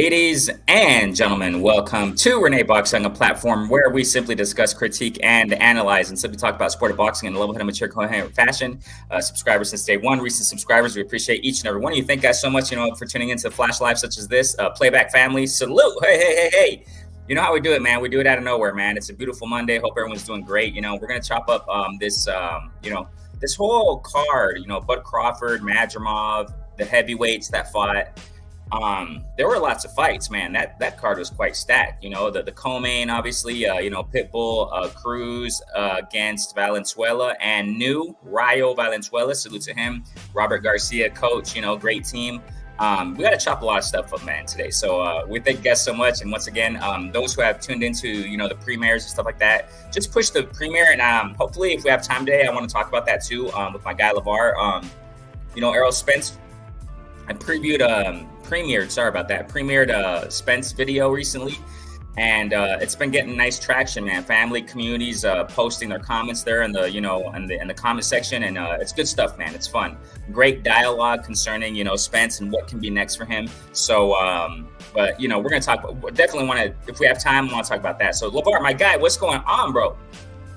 Ladies and gentlemen, welcome to Renee Boxing, a platform where we simply discuss, critique, and analyze, and simply talk about sport of boxing in a level-headed, mature, coherent fashion. Subscribers since day one, recent subscribers, we appreciate each and every one of you. Thank you guys so much, for tuning into Flash Live such as this. Playback family, salute! Hey! You know how we do it, man. We do it out of nowhere, man. It's a beautiful Monday. Hope everyone's doing great. We're gonna chop up this whole card. Bud Crawford, Madrimov, the heavyweights that fought. There were lots of fights, man. That card was quite stacked. The co-main, obviously, Pitbull, Cruz against Valenzuela and new Rayo Valenzuela. Salute to him. Robert Garcia, coach, great team. We got to chop a lot of stuff up, man, today. So we thank you guys so much. And once again, those who have tuned into, the premieres and stuff like that, just push the premiere. And hopefully, if we have time today, I want to talk about that too with my guy, LeVar. Errol Spence. I premiered Spence video recently, and it's been getting nice traction, man. Family, communities posting their comments there in the in the comment section, and it's good stuff, man. It's fun, great dialogue concerning Spence and what can be next for him. So, but we're gonna talk. Definitely want to, if we have time, I want to talk about that. So, LeVar, my guy, what's going on, bro?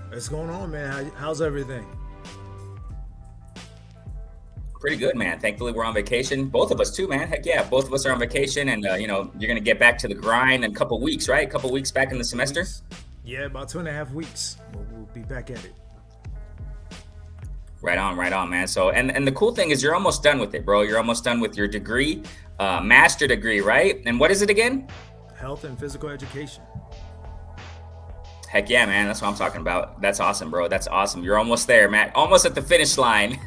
What's going on, man? How's everything? Pretty good, man. Thankfully, we're on vacation. Both of us too, man. Heck yeah, both of us are on vacation, and you're gonna get back to the grind in a couple weeks, right? A couple weeks back in the semester. Yeah, about 2.5 weeks. We'll be back at it. Right on, man. So, and the cool thing is, you're almost done with it, bro. You're almost done with your degree, master degree, right? And what is it again? Health and physical education. Heck yeah, man. That's what I'm talking about. That's awesome, bro. That's awesome. You're almost there, Matt. Almost at the finish line.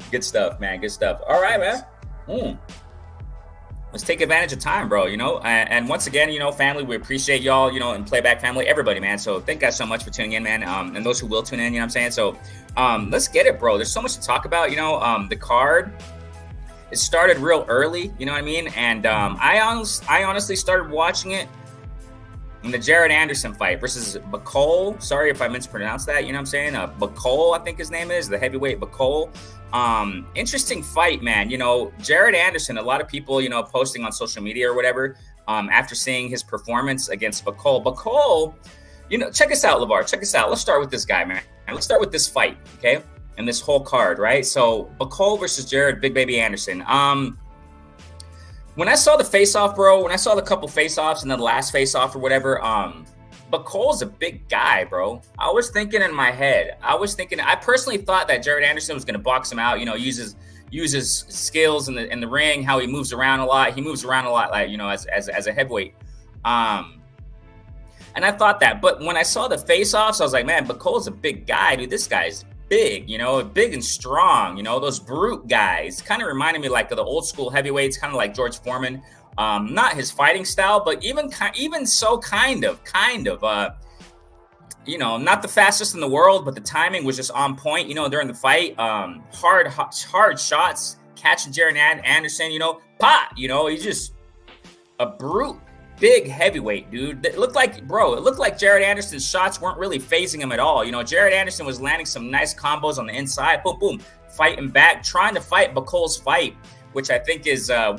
Good stuff, man. Good stuff. All right, man. Let's take advantage of time, bro. And once again, family, we appreciate y'all, and Playback family, everybody, man. So thank you guys so much for tuning in, man. And those who will tune in, I'm saying? So let's get it, bro. There's so much to talk about. The card, it started real early, you know what I mean? And I honestly started watching it in the Jared Anderson fight versus Bakole. Sorry if I mispronounced that, Bakole, I think his name is, the heavyweight Bakole. Interesting fight, man. Jared Anderson, a lot of people, posting on social media or whatever, after seeing his performance against Bakole. Bakole, check us out, LeVar. Check us out. Let's start with this guy, man. Let's start with this fight, okay? And this whole card, right? So Bakole versus Jared Big Baby Anderson. When I saw the face-off, bro, when I saw the couple face-offs and then the last face-off or whatever, Bakole's a big guy, bro. I was thinking in my head. I personally thought that Jared Anderson was going to box him out, use his skills in the ring, how he moves around a lot. He moves around a lot, like, as a heavyweight. And I thought that. But when I saw the face-offs, I was like, man, Bakole's a big guy, dude. This guy's big, big and strong, those brute guys. Kind of reminded me like of the old school heavyweights, kind of like George Foreman. Not his fighting style, but even so, kind of, not the fastest in the world, but the timing was just on point, during the fight. Hard shots, catching Jared Anderson, pop, he's just a brute, big heavyweight, dude. It looked like Jared Anderson's shots weren't really phasing him at all. Jared Anderson was landing some nice combos on the inside, boom, boom, fighting back, trying to fight Bakole's fight, which I think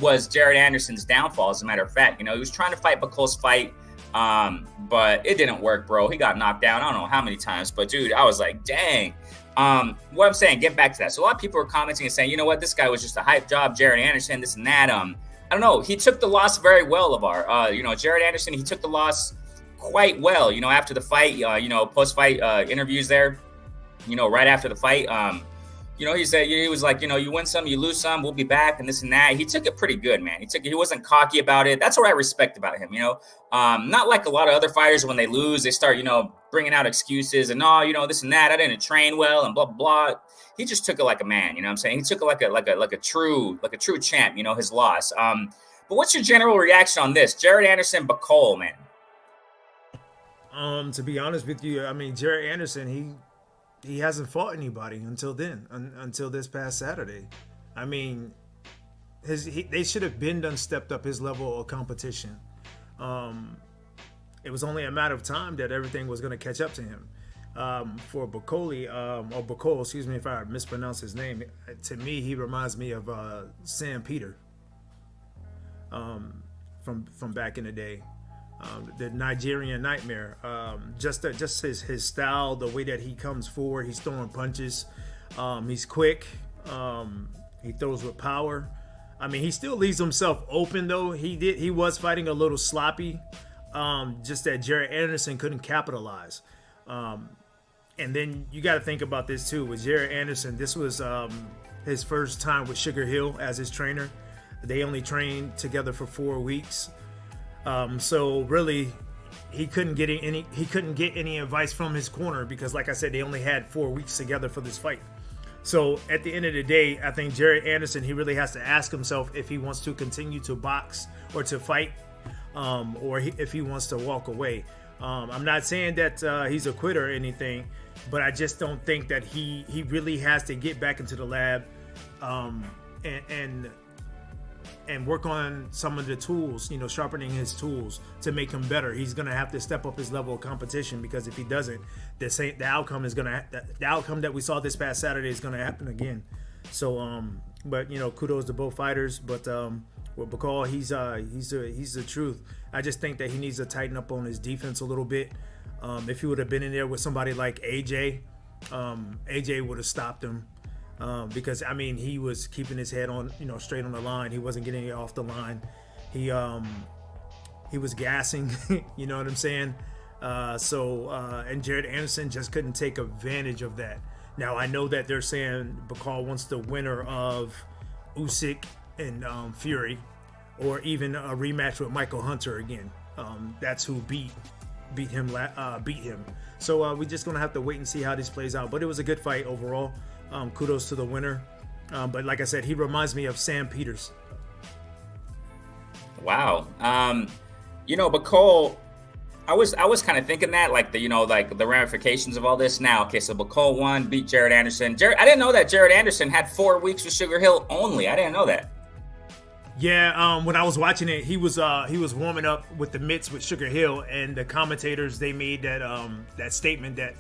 was Jared Anderson's downfall, as a matter of fact. He was trying to fight Bakole's fight, but it didn't work, bro. He got knocked down, I don't know how many times, but dude, I was like, dang. What I'm saying, get back to that. So a lot of people were commenting and saying, this guy was just a hype job, Jared Anderson, this and that. I don't know. He took the loss very well, LeVar. Jared Anderson, he took the loss quite well, after the fight, post-fight interviews there, right after the fight. He said, he was like, you win some, you lose some, we'll be back, and this and that. He took it pretty good, man. He wasn't cocky about it. That's what I respect about him, Not like a lot of other fighters, when they lose, they start, bringing out excuses and, this and that. I didn't train well and blah, blah, blah. He just took it like a man, He took it like a true champ, his loss. But what's your general reaction on this? Jared Anderson, Bakole, man. To be honest with you, Jared Anderson, he hasn't fought anybody until this past Saturday. They should have been stepped up his level of competition. It was only a matter of time that everything was going to catch up to him. For Bakole, excuse me if I mispronounce his name. To me, he reminds me of Sam Peter. from back in the day. The Nigerian Nightmare. Just his style, the way that he comes forward, he's throwing punches. He's quick. He throws with power. I mean, he still leaves himself open though. He was fighting a little sloppy. Just that Jared Anderson couldn't capitalize. And then you got to think about this too. With Jared Anderson, this was his first time with Sugar Hill as his trainer. They only trained together for 4 weeks. So really, he couldn't get any advice from his corner because, like I said, they only had 4 weeks together for this fight. So at the end of the day, I think Jared Anderson, he really has to ask himself if he wants to continue to box or to fight, if he wants to walk away. I'm not saying that he's a quitter or anything, but I just don't think that he really has to get back into the lab and work on some of the tools, sharpening his tools to make him better. He's gonna have to step up his level of competition because if he doesn't, the outcome that we saw this past Saturday is gonna happen again. So, but kudos to both fighters. But with Bakole, he's the truth. I just think that he needs to tighten up on his defense a little bit. If he would have been in there with somebody like AJ, AJ would have stopped him. Because I mean he was keeping his head on straight on the line. He wasn't getting it off the line. He was gassing. You know what I'm saying? And Jared Anderson just couldn't take advantage of that. Now I know that they're saying Bakole wants the winner of Usyk and Fury, or even a rematch with Michael Hunter again. That's who beat him. So we're just gonna have to wait and see how this plays out. But it was a good fight overall. Kudos to the winner. But like I said, he reminds me of Sam Peters. Wow. Bakole, I was kind of thinking that, like the ramifications of all this now. Okay, so Bakole won, beat Jared Anderson. I didn't know that Jared Anderson had 4 weeks with Sugar Hill only. I didn't know that. Yeah, when I was watching it, he was warming up with the mitts with Sugar Hill, and the commentators, they made that statement that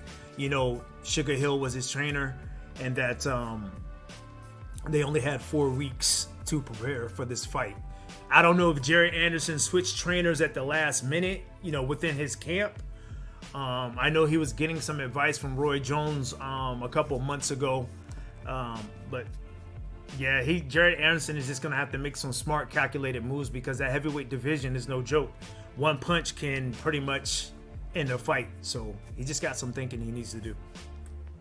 Sugar Hill was his trainer, and that they only had 4 weeks to prepare for this fight. I don't know if Jared Anderson switched trainers at the last minute, within his camp. I know he was getting some advice from Roy Jones a couple months ago, but yeah, Jared Anderson is just gonna have to make some smart, calculated moves because that heavyweight division is no joke. One punch can pretty much end a fight, so he just got some thinking he needs to do.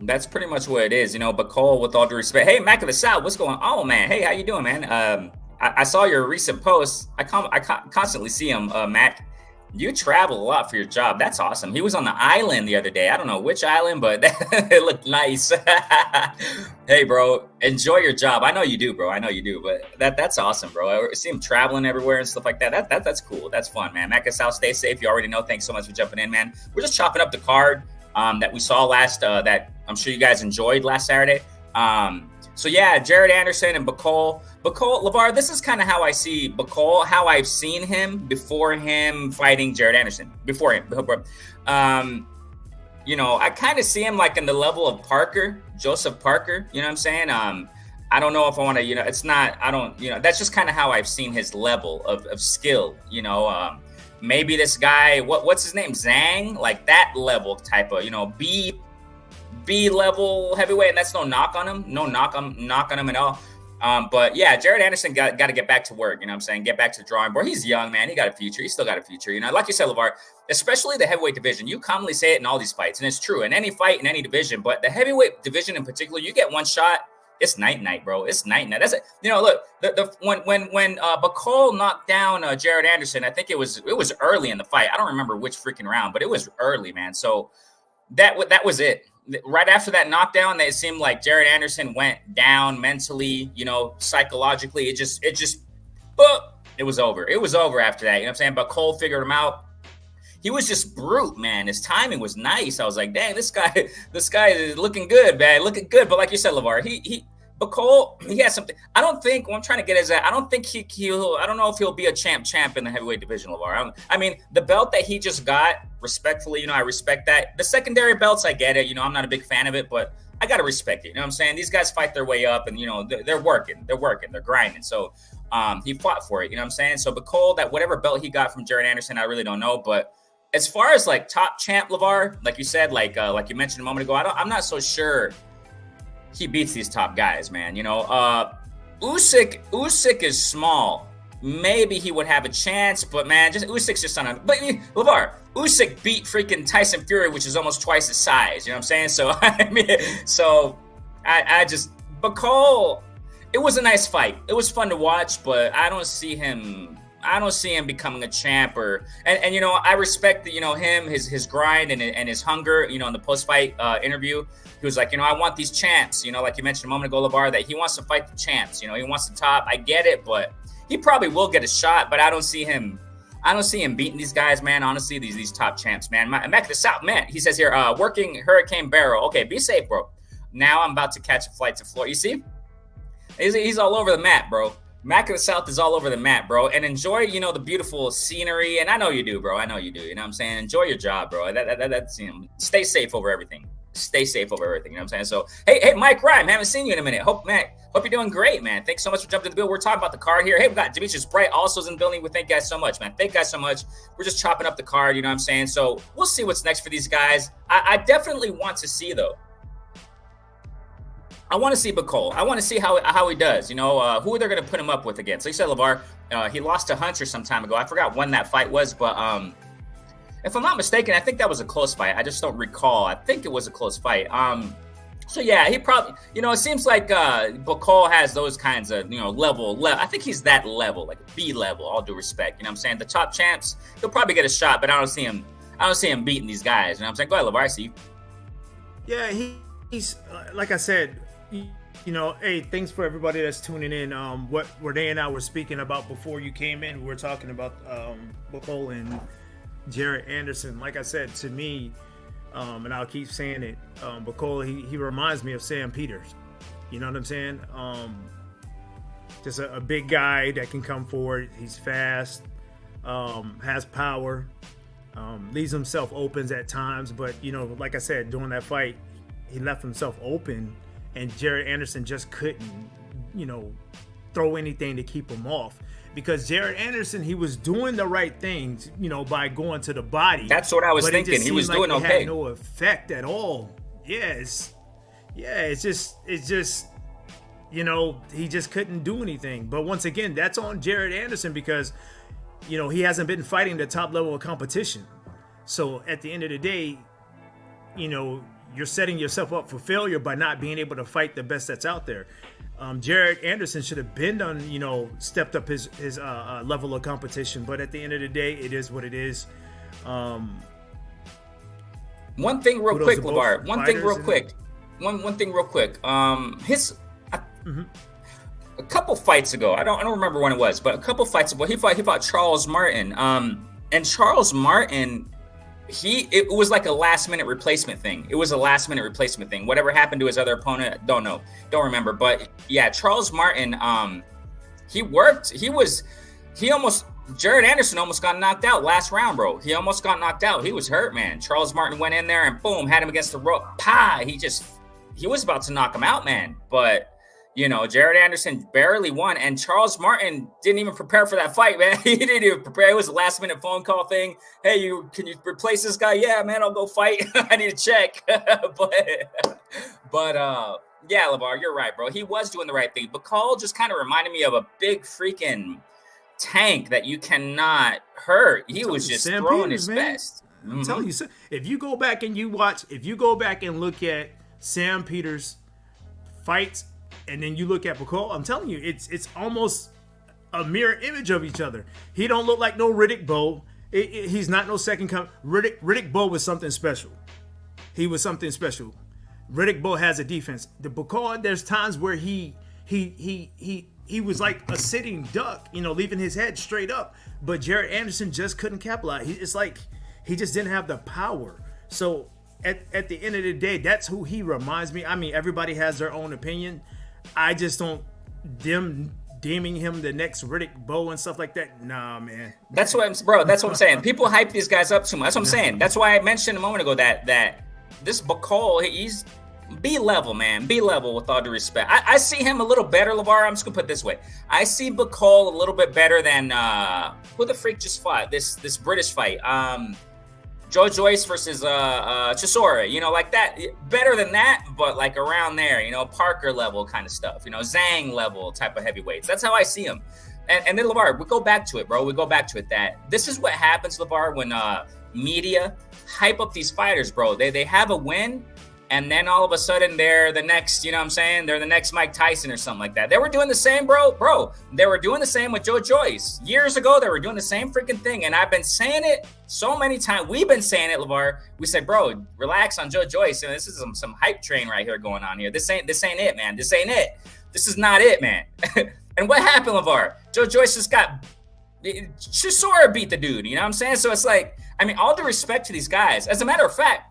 That's pretty much what it is, Bakole, with all due respect. Hey, Mac of the South, what's going on, man? Hey, how you doing, man? I saw your recent posts. I constantly see him, Mac. You travel a lot for your job. That's awesome. He was on the island the other day. I don't know which island, but it looked nice. Hey, bro, enjoy your job. I know you do, bro. I know you do, but that's awesome, bro. I see him traveling everywhere and stuff like that. That's cool. That's fun, man. Mac of the South, stay safe. You already know. Thanks so much for jumping in, man. We're just chopping up the card that we saw last, that I'm sure you guys enjoyed last Saturday. So yeah, Jared Anderson and Bakole, LeVar, this is kind of how I see Bakole, how I've seen him before him fighting Jared Anderson. I kind of see him like in the level of Joseph Parker. You know what I'm saying? I don't know if I want to, that's just kind of how I've seen his level of skill. Maybe this guy, what's his name? Zhang, like that level type of, B level heavyweight, and that's no knock on him at all. But yeah, Jared Anderson got to get back to work. Get back to the drawing board. He's young, man. He got a future. He still got a future. Like you said, LeVar, especially the heavyweight division. You commonly say it in all these fights, and it's true in any fight in any division. But the heavyweight division in particular, you get one shot, it's night, bro. It's night. That's it. Look, when Bakole knocked down Jared Anderson, I think it was early in the fight. I don't remember which freaking round, but it was early, man. So that was it. Right after that knockdown, it seemed like Jared Anderson went down mentally, psychologically. It was over. It was over after that. You know what I'm saying? But Cole figured him out. He was just brute, man. His timing was nice. I was like, dang, this guy is looking good, man. Looking good. But like you said, LeVar, Bakole, he has something. I don't think what I'm trying to get is that I don't think I don't know if he'll be a champ in the heavyweight division, LeVar. I mean, the belt that he just got, respectfully, I respect that. The secondary belts, I get it. I'm not a big fan of it, but I got to respect it. You know what I'm saying? These guys fight their way up and, they're working, they're grinding. So he fought for it. You know what I'm saying? So Bakole, that whatever belt he got from Jarrett Anderson, I really don't know. But as far as like top champ LeVar, like you said, like you mentioned a moment ago, I'm not so sure he beats these top guys, man. You know, Usyk is small. Maybe he would have a chance, but man, just Usyk's just on a. But LeVar, Usyk beat freaking Tyson Fury, which is almost twice his size. You know what I'm saying? So I mean, I just Bakole. It was a nice fight. It was fun to watch, but I don't see him becoming a champ and you know, I respect that, you know, him, his grind and his hunger, you know, in the post-fight interview. He was like, you know, I want these champs, you know, like you mentioned a moment ago, LeVar, that he wants to fight the champs, you know, he wants the top. I get it, but he probably will get a shot, but I don't see him beating these guys, man. Honestly, these top champs, man. Back to the South, man. He says here, working Hurricane Barrel. Okay, be safe, bro. Now I'm about to catch a flight to Florida. You see? He's all over the map, bro. Mac of the South is all over the map, bro. And enjoy, you know, the beautiful scenery. And I know you do, bro. I know you do. You know what I'm saying? Enjoy your job, bro. That's, you know, stay safe over everything. Stay safe over everything. You know what I'm saying? So, hey, Mike Rhyme, haven't seen you in a minute. Hope you're doing great, man. Thanks so much for jumping to the bill. We're talking about the card here. Hey, we got Demetrius Bright also is in the building. We thank you guys so much, man. Thank you guys so much. We're just chopping up the card. You know what I'm saying? So we'll see what's next for these guys. I definitely want to see, though. I want to see Bakole. I want to see how he does. You know, who they're going to put him up with again. So you said LeVar, he lost to Hunter some time ago. I forgot when that fight was, but if I'm not mistaken, I think that was a close fight. I just don't recall. I think it was a close fight. So yeah, he probably, you know, it seems like Bakole has those kinds of, you know, level. I think he's that level, like B level. All due respect, you know what I'm saying? The top champs, he'll probably get a shot, but I don't see him beating these guys. You know what I'm saying? Go ahead, LeVar. I see you. Yeah, he's like I said. You know, hey, thanks for everybody that's tuning in. What Renee and I were speaking about before you came in, we were talking about Bakole and Jarrett Anderson. Like I said, to me, and I'll keep saying it, Bakole, he reminds me of Sam Peters. You know what I'm saying? Just a big guy that can come forward. He's fast, has power, leaves himself open at times. But, you know, like I said, during that fight, he left himself open. And Jarrett Anderson just couldn't, you know, throw anything to keep him off. Because Jarrett Anderson, he was doing the right things, you know, by going to the body. That's what I was thinking. He was doing okay. It had no effect at all. It's just, you know, he just couldn't do anything. But once again, that's on Jarrett Anderson because, you know, he hasn't been fighting the top level of competition. So at the end of the day, you know, you're setting yourself up for failure by not being able to fight the best that's out there. Jarrett Anderson should have been done, you know, stepped up his level of competition. But at the end of the day, it is what it is. One thing real quick, LeVar. One thing real quick. A couple fights ago, I don't remember when it was, but a couple fights ago, he fought Charles Martin. And Charles Martin, it was like a last-minute replacement thing. It was a last-minute replacement thing. Whatever happened to his other opponent, don't know. Don't remember. But, yeah, Charles Martin, Jarrett Anderson almost got knocked out last round, bro. He almost got knocked out. He was hurt, man. Charles Martin went in there and, boom, had him against the rope. He was about to knock him out, man. But, you know, Jarrett Anderson barely won, and Charles Martin didn't even prepare for that fight, man. He didn't even prepare. It was a last-minute phone call thing. Hey, can you replace this guy? Yeah, man, I'll go fight. I need to check. but yeah, LeVar, you're right, bro. He was doing the right thing. Bakole just kind of reminded me of a big freaking tank that you cannot hurt. He was just throwing his best. I'm telling you, if you go back and look at Sam Peters' fights, and then you look at Bakole, I'm telling you, it's almost a mirror image of each other. He don't look like no Riddick Bowe. He's not no second coming. Riddick Bowe was something special. He was something special. Riddick Bowe has a defense. The Bakole, there's times where he was like a sitting duck, you know, leaving his head straight up. But Jarrett Anderson just couldn't capitalize. It's like he just didn't have the power. So at the end of the day, that's who he reminds me. I mean, everybody has their own opinion. I just don't deeming him the next Riddick Bowe and stuff like that. Nah, man. That's what I'm saying. People hype these guys up too much. That's what I'm saying. That's why I mentioned a moment ago that this Bakole, be level, man. Be level with all due respect. I see him a little better, LeVar. I'm just gonna put it this way. I see Bakole a little bit better than who the freak just fought this British fight. Joe Joyce versus Chisora, you know, like that. Better than that, but like around there, you know, Parker level kind of stuff, you know, Zhang level type of heavyweights. That's how I see him. And then LeVar, we go back to it, bro. We go back to it that this is what happens, LeVar, when media hype up these fighters, bro. They have a win, and then all of a sudden they're the next, you know what I'm saying? They're the next Mike Tyson or something like that. They were doing the same, bro. They were doing the same with Joe Joyce. Years ago, they were doing the same freaking thing. And I've been saying it so many times. We've been saying it, LeVar. We said, bro, relax on Joe Joyce. And this is some hype train right here going on here. This ain't it, man. This ain't it. This is not it, man. And what happened, LeVar? Joe Joyce just got Chisora beat the dude. You know what I'm saying? So it's like, I mean, all due respect to these guys. As a matter of fact,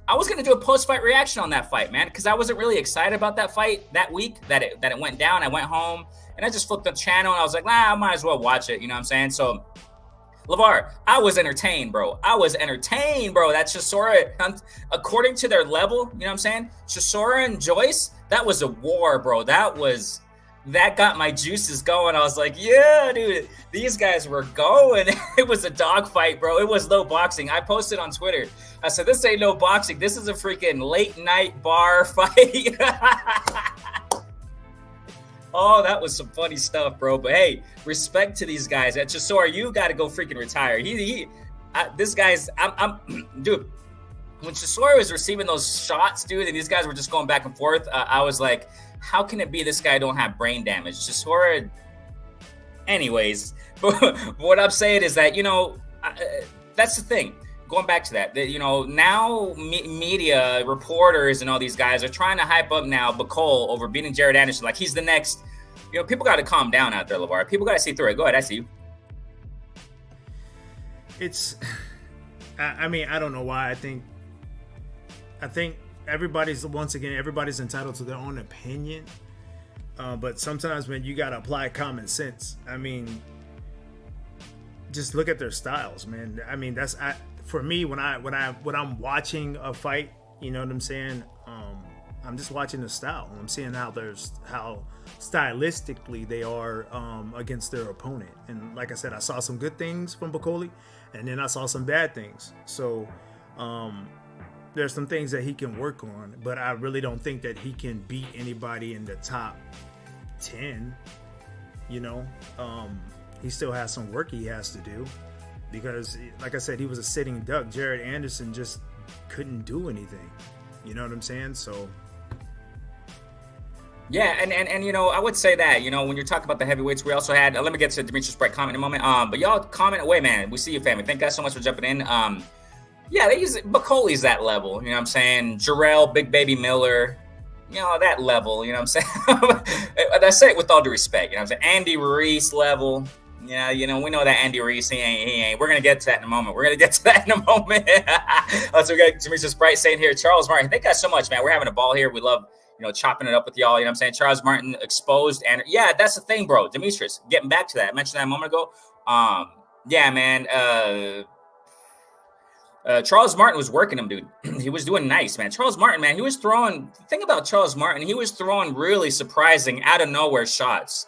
I was going to do a post-fight reaction on that fight, man, because I wasn't really excited about that fight that week that it went down. I went home and I just flipped the channel and I was like, I might as well watch it. You know what I'm saying? So, LeVar, I was entertained, bro. That's Chisora, according to their level, you know what I'm saying? Chisora and Joyce, that was a war, bro. That got my juices going. I was like, yeah, dude, these guys were going. It was a dogfight, bro. It was no boxing. I posted on Twitter. I said, this ain't no boxing. This is a freaking late night bar fight. Oh, that was some funny stuff, bro. But hey, respect to these guys. At Chisora, you got to go freaking retire. This guy's, dude, when Chisora was receiving those shots, dude, and these guys were just going back and forth, I was like, how can it be this guy don't have brain damage? Chisora, anyways. But what I'm saying is that, you know, that's the thing. Going back to that, you know, now media reporters and all these guys are trying to hype up now Bakole over beating Jared Anderson. Like he's the next, you know, people got to calm down out there, LeVar. People got to see through it. Go ahead. I see you. I mean, I don't know why. I think everybody's entitled to their own opinion. But sometimes, man, you got to apply common sense. I mean, just look at their styles, man. I mean, for me, when I'm watching a fight, you know what I'm saying? I'm just watching the style. I'm seeing how stylistically they are against their opponent. And like I said, I saw some good things from Bakole, and then I saw some bad things. So there's some things that he can work on, but I really don't think that he can beat anybody in the top 10. You know, he still has some work he has to do. Because, like I said, he was a sitting duck. Jared Anderson just couldn't do anything. You know what I'm saying? So, yeah, and you know, I would say that, you know, when you're talking about the heavyweights, we also had, let me get to Demetrius Bright comment in a moment. But y'all comment away, man. We see you, family. Thank you guys so much for jumping in. Yeah, they use Bakole's that level. You know what I'm saying? Jarrell, Big Baby Miller, you know, that level. You know what I'm saying? I say it with all due respect. You know what I'm saying? Andy Ruiz level. Yeah, you know, we know that Andy Ruiz, he ain't. We're going to get to that in a moment. So we got Demetrius Bright saying here, Charles Martin, thank you guys so much, man. We're having a ball here. We love, you know, chopping it up with y'all. You know what I'm saying? Charles Martin exposed. And yeah, that's the thing, bro. Demetrius, getting back to that. I mentioned that a moment ago. Yeah, man. Charles Martin was working him, dude. He was doing nice, man. Charles Martin, man, he was throwing. The thing about Charles Martin, he was throwing really surprising, out of nowhere shots.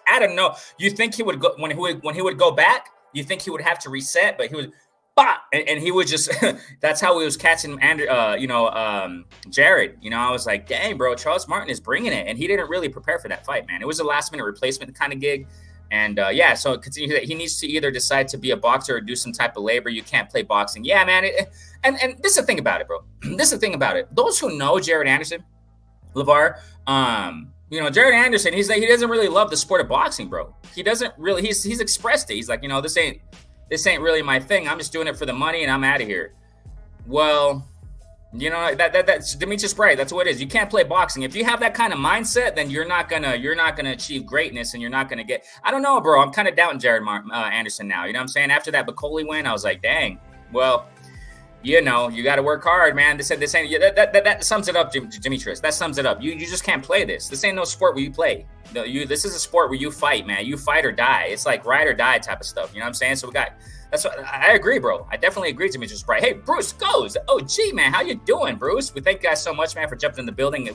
You think he would go when he would go back? You think he would have to reset? But he would, and he would just. That's how he was catching Jared. You know, I was like, dang, bro, Charles Martin is bringing it, and he didn't really prepare for that fight, man. It was a last minute replacement kind of gig. And yeah, so continue that he needs to either decide to be a boxer or do some type of labor. You can't play boxing. Yeah, man. And this is the thing about it, bro. This is the thing about it. Those who know Jared Anderson, LeVar, you know, Jared Anderson, he doesn't really love the sport of boxing, bro. He doesn't really. He's expressed it. He's like, you know, this ain't really my thing. I'm just doing it for the money, and I'm out of here. Well, you know, that's Demetrius Bright. That's what it is. You can't play boxing. If you have that kind of mindset, then you're not gonna achieve greatness, and you're not gonna get. I don't know, bro. I'm kind of doubting Jared Anderson now. You know what I'm saying? After that Bakole win, I was like, dang. Well, you know, you got to work hard, man. They said this ain't that sums it up, Demetrius. That sums it up. You just can't play this. This ain't no sport where you play. No, this is a sport where you fight, man. You fight or die. It's like ride or die type of stuff. You know what I'm saying? So that's what I agree, bro. I definitely agree, Demetrius. Right? Hey, Bruce goes. Oh, gee, man, how you doing, Bruce? We thank you guys so much, man, for jumping in the building.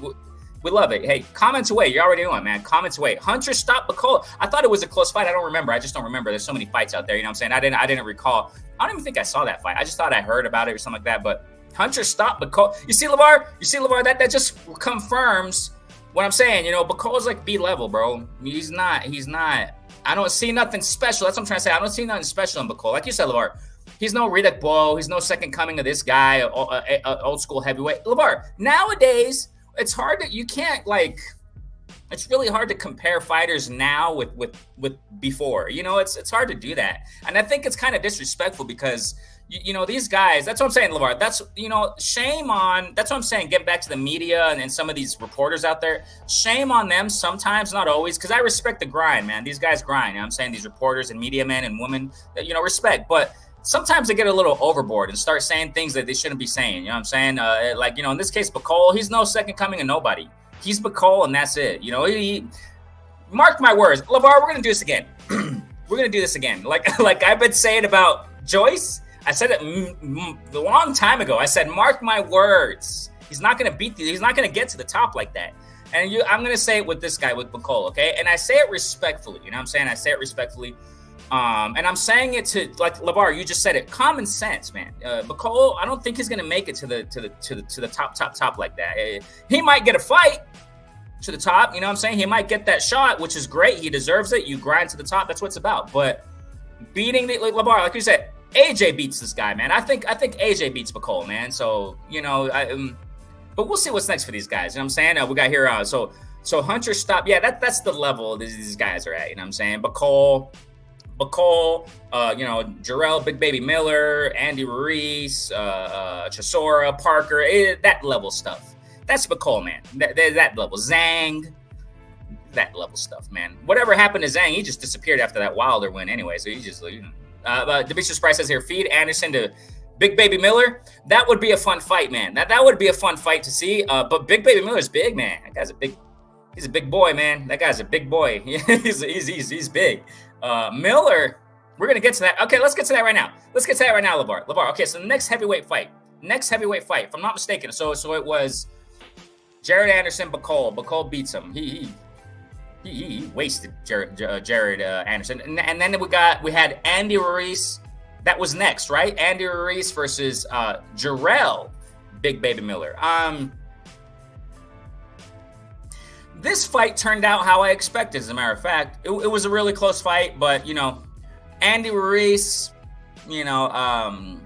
We love it. Hey, comments away. You already know it, man. Comments away. Hunter stopped Bakole. I thought it was a close fight. I don't remember. I just don't remember. There's so many fights out there. You know what I'm saying? I didn't recall. I don't even think I saw that fight. I just thought I heard about it or something like that. But Hunter stopped Bakole. You see, LeVar? That just confirms what I'm saying. You know, Bakole's like B level, bro. He's not. I don't see nothing special. That's what I'm trying to say. I don't see nothing special in Bakole. Like you said, LeVar. He's no Riddick Bowe. He's no second coming of this guy, old school heavyweight. LeVar, nowadays, it's hard to, you can't like, it's really hard to compare fighters now with before. You know, it's hard to do that. And I think it's kind of disrespectful because, you know, these guys, that's what I'm saying, LeVar. That's, you know, shame on, that's what I'm saying, get back to the media and some of these reporters out there. Shame on them sometimes, not always, because I respect the grind, man. These guys grind. You know what I'm saying? These reporters and media men and women, you know, respect. But sometimes they get a little overboard and start saying things that they shouldn't be saying. You know what I'm saying? Like, you know, in this case, Bakole, he's no second coming of nobody. He's Bakole, and that's it. You know, mark my words. LeVar, we're going to do this again. We're going to do this again. Like I've been saying about Joyce. I said it a long time ago. I said, mark my words. He's not going to beat you. He's not going to get to the top like that. And I'm going to say it with this guy, with Bakole, okay? And I say it respectfully. You know what I'm saying? I say it respectfully. And I'm saying it to, like, LeVar, you just said it, common sense, man. Bakole, I don't think he's gonna make it to the top like that. He might get a fight to the top, you know what I'm saying? He might get that shot, which is great. He deserves it. You grind to the top. That's what it's about. But beating LeVar, like you said, AJ beats this guy, man. I think AJ beats Bakole, man. So, you know, but we'll see what's next for these guys. You know what I'm saying? We got here. So Hunter stopped. Yeah, that's the level these guys are at. You know what I'm saying? Bakole, you know, Jarrell, Big Baby Miller, Andy Ruiz, Chisora, Parker, that level stuff. That's Bakole, man. That level. Zhang, that level stuff, man. Whatever happened to Zhang, he just disappeared after that Wilder win anyway. So he just, you know. Demetrius Price says here, feed Anderson to Big Baby Miller. That would be a fun fight, man. That would be a fun fight to see. But Big Baby Miller's big, man. That guy's he's a big boy, man. That guy's a big boy. he's big. Miller, we're going to get to that. Okay, let's get to that right now. LeVar. Okay, so the next heavyweight fight, if I'm not mistaken. So it was Jared Anderson, Bakole. Bakole beats him. He wasted Jared Anderson. And then we had Andy Ruiz. That was next, right? Andy Ruiz versus Jarrell, Big Baby Miller. This fight turned out how I expected, as a matter of fact. It was a really close fight, but, you know, Andy Ruiz, you know,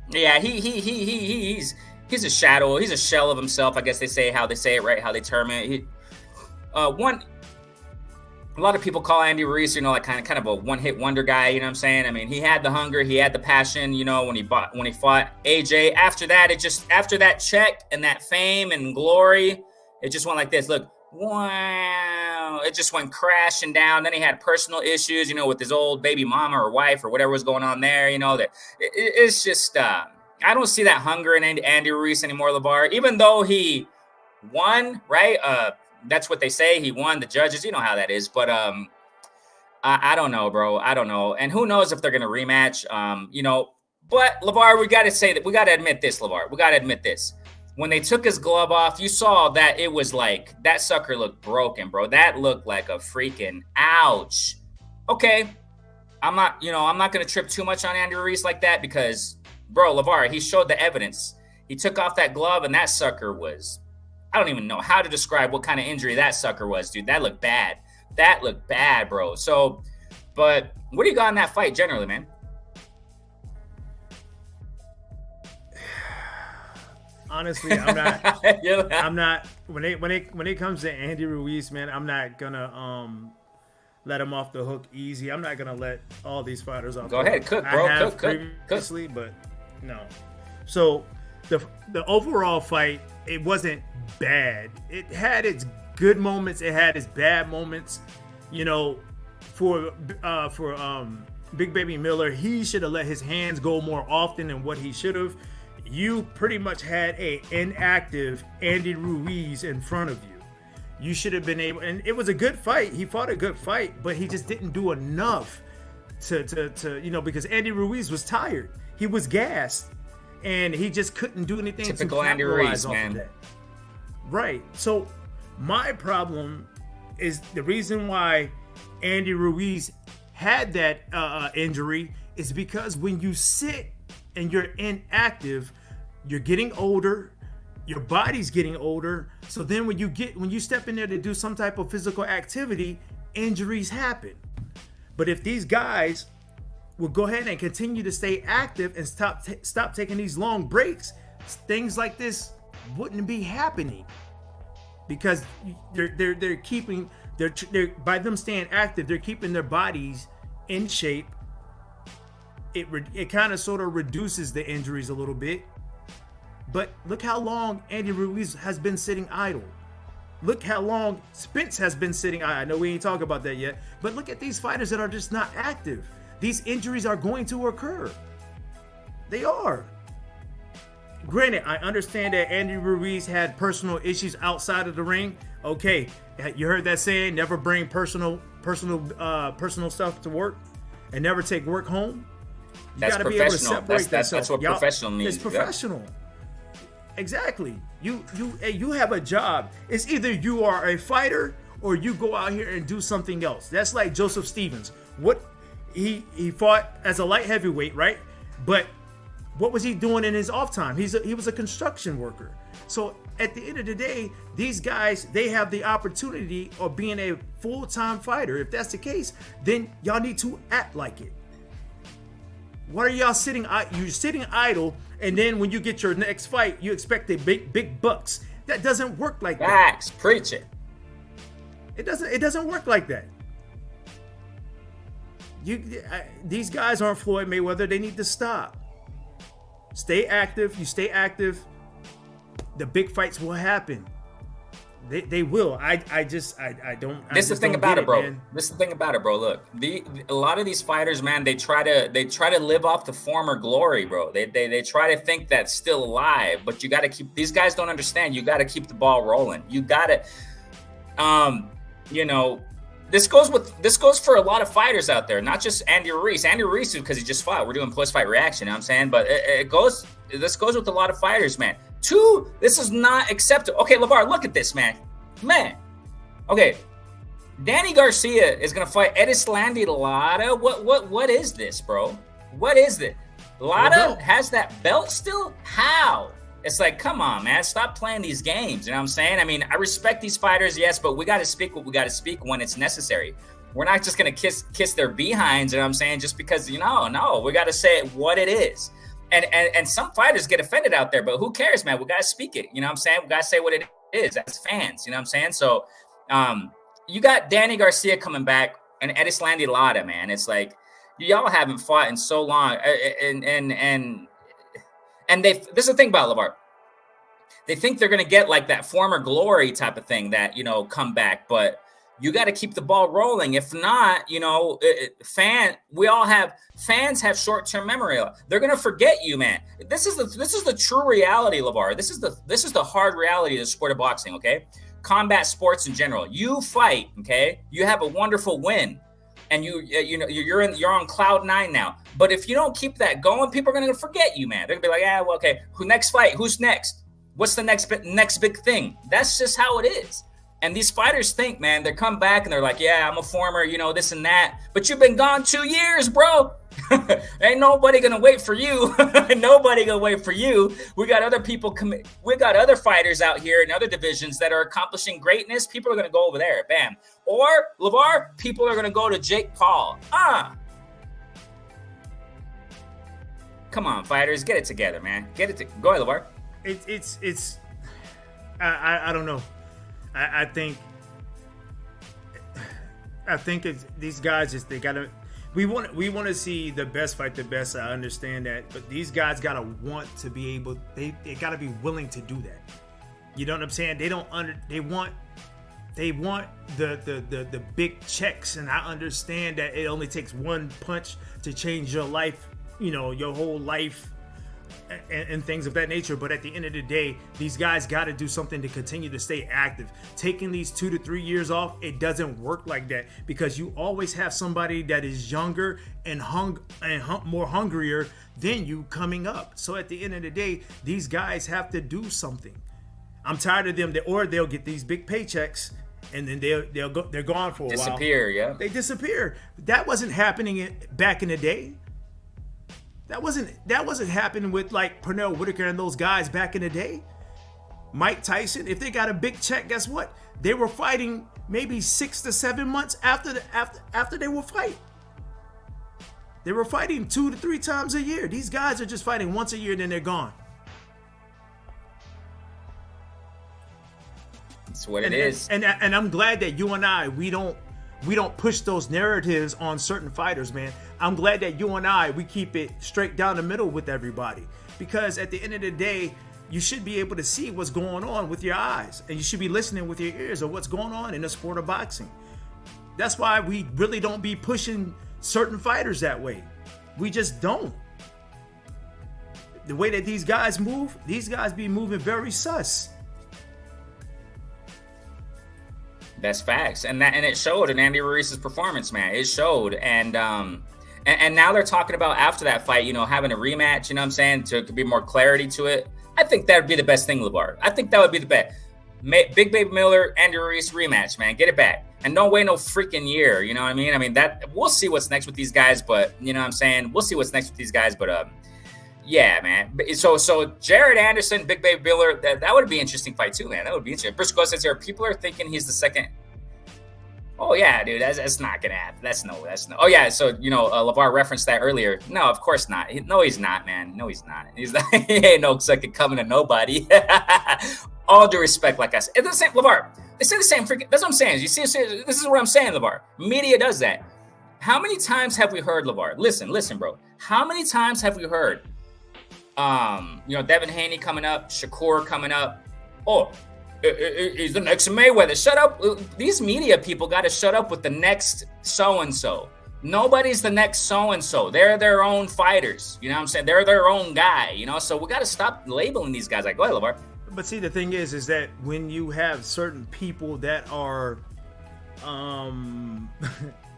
yeah, he's a shadow. He's a shell of himself, I guess they say, how they say it, right? How they term it. A lot of people call Andy Ruiz, you know, like kind of a one-hit wonder guy, you know what I'm saying? I mean, he had the hunger, he had the passion, you know, when he fought AJ. After that check and that fame and glory, it just went like this. Look, wow, it just went crashing down. Then he had personal issues, you know, with his old baby mama or wife or whatever was going on there, you know, that it's just, I don't see that hunger in Andy Ruiz anymore, LeVar, even though he won, right? That's what they say. He won the judges. You know how that is. But I don't know, bro. I don't know. And who knows if they're going to rematch, you know. But, LeVar, we got to say that. We got to admit this, LeVar. We got to admit this. When they took his glove off, you saw that it was like, that sucker looked broken, bro. That looked like a freaking ouch. Okay. I'm not going to trip too much on Andy Ruiz like that because, bro, LeVar, he showed the evidence. He took off that glove and that sucker was, I don't even know how to describe what kind of injury that sucker was, dude. That looked bad. That looked bad, bro. So, but what do you got in that fight generally, man? Honestly, I'm not when it comes to Andy Ruiz, man, I'm not gonna let him off the hook easy. I'm not gonna let all these fighters off. Go ahead, cook, bro. I have previously, but no. So the overall fight, it wasn't bad. It had its good moments, it had its bad moments. You know, for Big Baby Miller, he should have let his hands go more often than what he should have. you pretty much had a inactive Andy Ruiz in front of you. You should have been able, and it was a good fight. He fought a good fight, but he just didn't do enough to because Andy Ruiz was tired. He was gassed, and he just couldn't do anything. Typical Andy Ruiz, man. That. Right. So my problem is the reason why Andy Ruiz had that injury is because when you sit and you're inactive, you're getting older. Your body's getting older, so then when you step in there to do some type of physical activity, injuries happen. But if these guys will go ahead and continue to stay active and stop taking these long breaks, things like this wouldn't be happening. Because they're by them staying active, they're keeping their bodies in shape. It kind of sort of reduces the injuries a little bit. But look how long Andy Ruiz has been sitting idle. Look how long Spence has been sitting idle. I know we ain't talking about that yet, but look at these fighters that are just not active. These injuries are going to occur. They are. Granted, I understand that Andy Ruiz had personal issues outside of the ring. Okay, you heard that saying, never bring personal stuff to work and never take work home. You That's gotta professional. Be able to separate that's what professional means. It's professional. Yeah. Exactly. You have a job. It's either you are a fighter or you go out here and do something else. That's like Joseph Stevens. What he fought as a light heavyweight, right? But what was he doing in his off time? He was a construction worker. So at the end of the day, these guys, they have the opportunity of being a full-time fighter. If that's the case, then y'all need to act like it. Why are y'all sitting? You're sitting idle, and then when you get your next fight, you expect the big bucks. That doesn't work like that. Facts, preach it. It doesn't work like that. These guys aren't Floyd Mayweather. They need to stop. Stay active. You stay active, the big fights will happen. They will. I don't. This is the thing about it, bro. This is the thing about it, bro. Look, a lot of these fighters, man, they try to live off the former glory, bro. They try to think that's still alive, but you got to keep. These guys don't understand. You got to keep the ball rolling. You got to, This goes for a lot of fighters out there, not just Andy Ruiz. Andy Ruiz, because he just fought. We're doing post-fight reaction, you know what I'm saying? But this goes with a lot of fighters, man. This is not acceptable. Okay, LeVar, look at this, man. Okay, Danny Garcia is gonna fight Erislandy Lara. What is this, bro? What is it? Lara has that belt still? How? It's like, come on, man. Stop playing these games. You know what I'm saying? I mean, I respect these fighters, yes, but we got to speak what we got to speak when it's necessary. We're not just going to kiss their behinds, you know what I'm saying, just because, no. We got to say it what it is. And some fighters get offended out there, but who cares, man? We got to speak it. You know what I'm saying? We got to say what it is as fans. You know what I'm saying? So you got Danny Garcia coming back and Erislandy Lara, man. It's like, y'all haven't fought in so long. And this is the thing about LeVar. They think they're going to get like that former glory type of thing that, come back. But you got to keep the ball rolling. If not, fans have short-term memory. They're going to forget you, man. This is the true reality, LeVar. This is the hard reality of the sport of boxing, okay? Combat sports in general. You fight, okay? You have a wonderful win. And you're on cloud 9 now. But if you don't keep that going, people are going to forget you, man. They're going to be like, okay, next fight? Who's next? What's the next big thing? That's just how it is. And these fighters think, man, they come back and they're like, yeah, I'm a former, this and that. But you've been gone 2 years, bro. Ain't nobody going to wait for you. Nobody going to wait for you. We got other people. We got other fighters out here in other divisions that are accomplishing greatness. People are going to go over there. Bam. Or, LeVar, people are going to go to Jake Paul. Come on, fighters. Get it together, man. Go ahead, LeVar. It's I don't know. I think it's these guys they gotta. We want to see the best fight the best. I understand that, but these guys gotta want to be able. They gotta be willing to do that. You know what I'm saying? They want the big checks, and I understand that it only takes one punch to change your life. Your whole life and things of that nature. But at the end of the day, these guys got to do something to continue to stay active. Taking these 2 to 3 years off, it doesn't work like that, because you always have somebody that is younger and more hungrier than you coming up. So at the end of the day, these guys have to do something. I'm tired of them, or they'll get these big paychecks and then they're gone for a while. Disappear, yeah. They disappear. That wasn't happening back in the day. That wasn't happening with like Pernell Whitaker and those guys back in the day. Mike Tyson, if they got a big check, guess what? They were fighting maybe 6 to 7 months after they will fight. They were fighting 2 to 3 times a year. These guys are just fighting once a year, then they're gone. That's what it is. And I'm glad that you and I, we don't push those narratives on certain fighters, man. I'm glad that you and I, we keep it straight down the middle with everybody. Because at the end of the day, you should be able to see what's going on with your eyes. And you should be listening with your ears of what's going on in the sport of boxing. That's why we really don't be pushing certain fighters that way. We just don't. The way that these guys move, these guys be moving very sus. That's facts, and it showed in Andy Ruiz's performance, man. It showed, and now they're talking about after that fight, having a rematch. You know what I'm saying? To be more clarity to it. I think that would be the best thing, LeVar. I think that would be the best. Big Baby Miller, Andy Ruiz rematch, man. Get it back, and don't wait no freaking year. You know what I mean? I mean that we'll see what's next with these guys, but you know what I'm saying? We'll see what's next with these guys, but yeah, man. So Jared Anderson, Big Baby Miller, that would be an interesting fight too, man. That would be interesting. Briscoe says here, people are thinking he's the second. Oh yeah, dude, that's not gonna happen. That's no. Oh yeah, so LeVar referenced that earlier. No, of course not. No, he's not, man. No, he's not. He's not. He ain't no second coming to nobody. All due respect, like I said, it's the same. LeVar, they say the same freaking. That's what I'm saying. You see, this is what I'm saying, LeVar. Media does that. How many times have we heard, LeVar? Listen, bro. How many times have we heard? Devin Haney coming up, Shakur coming up. Oh, he's the next Mayweather. Shut up. These media people got to shut up with the next so-and-so. Nobody's the next so-and-so. They're their own fighters. You know what I'm saying? They're their own guy, So we got to stop labeling these guys. Like, go ahead, LeVar. But see, the thing is that when you have certain people that are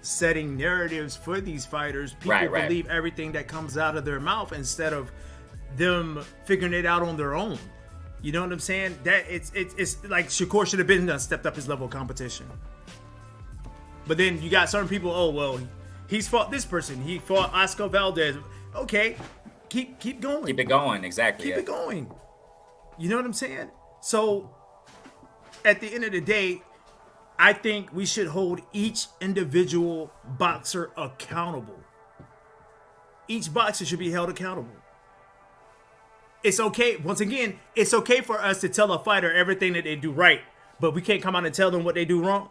setting narratives for these fighters, people believe everything that comes out of their mouth instead of them figuring it out on their own. You know what I'm saying? That it's like Shakur should have been stepped up his level of competition. But then you got certain people, oh well, he's fought this person, he fought Oscar Valdez. Okay, keep going. Keep it going, exactly. Keep it going. You know what I'm saying? So at the end of the day, I think we should hold each individual boxer accountable. Each boxer should be held accountable. It's okay, once again, it's okay for us to tell a fighter everything that they do right, but we can't come out and tell them what they do wrong.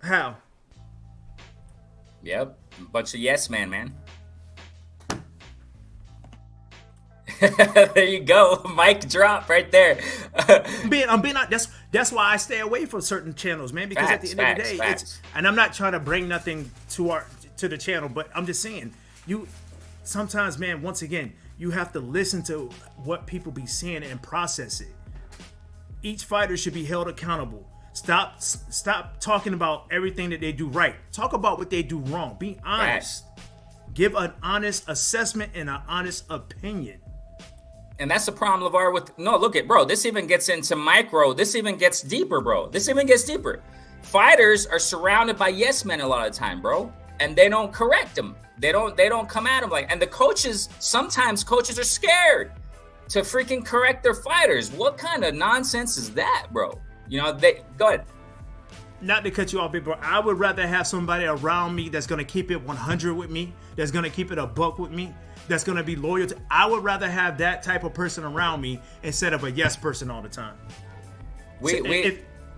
How? Yep, bunch of yes man. There you go, mic drop right there. I'm being that's why I stay away from certain channels, man, because at the end of the day, and I'm not trying to bring nothing to the channel, but I'm just saying, sometimes, man, once again, you have to listen to what people be saying and process it. Each fighter should be held accountable. Stop talking about everything that they do right. Talk about what they do wrong. Be honest. Give an honest assessment and an honest opinion. And that's the problem, LeVar, look at, bro, this even gets into micro. This even gets deeper, bro. This even gets deeper. Fighters are surrounded by yes men a lot of the time, bro. And they don't correct them. They don't come at them and the coaches, sometimes coaches are scared to freaking correct their fighters. What kind of nonsense is that, bro? Go ahead. Not to cut you off, bro. I would rather have somebody around me that's going to keep it 100 with me, that's going to keep it a buck with me, that's going to be loyal to. I would rather have that type of person around me instead of a yes person all the time.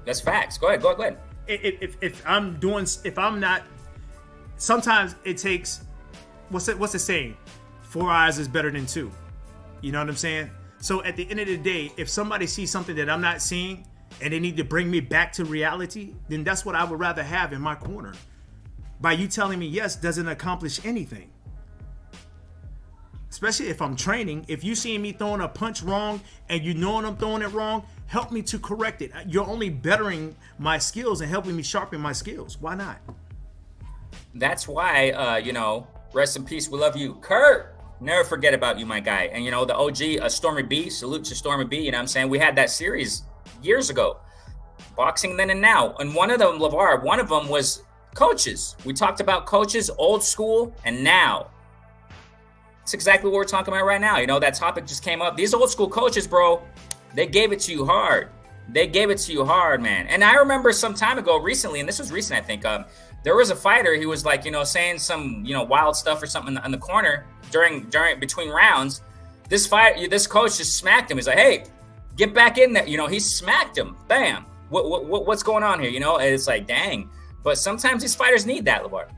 That's facts. Go ahead. If I'm not, sometimes it takes, what's the saying? 4 eyes is better than 2. You know what I'm saying? So at the end of the day, if somebody sees something that I'm not seeing and they need to bring me back to reality, then that's what I would rather have in my corner. By you telling me yes doesn't accomplish anything. especially if I'm training. If you see me throwing a punch wrong and you know I'm throwing it wrong, help me to correct it. You're only bettering my skills and helping me sharpen my skills. Why not? That's why, rest in peace. We love you, Kurt. Never forget about you, my guy. And, the OG, Stormy B, salute to Stormy B. You know what I'm saying? We had that series years ago, boxing then and now. And one of them, LeVar, one of them was coaches. We talked about coaches, old school and now. It's exactly what we're talking about right now. That topic just came up. These old school coaches, bro, they gave it to you hard. They gave it to you hard, man. And I remember some time ago recently, and this was recent, I think, there was a fighter. He was like, saying some, wild stuff or something in the corner during between rounds. This coach just smacked him. He's like, hey, get back in there. He smacked him. Bam. What's going on here? And it's like, dang. But sometimes these fighters need that, LeVar.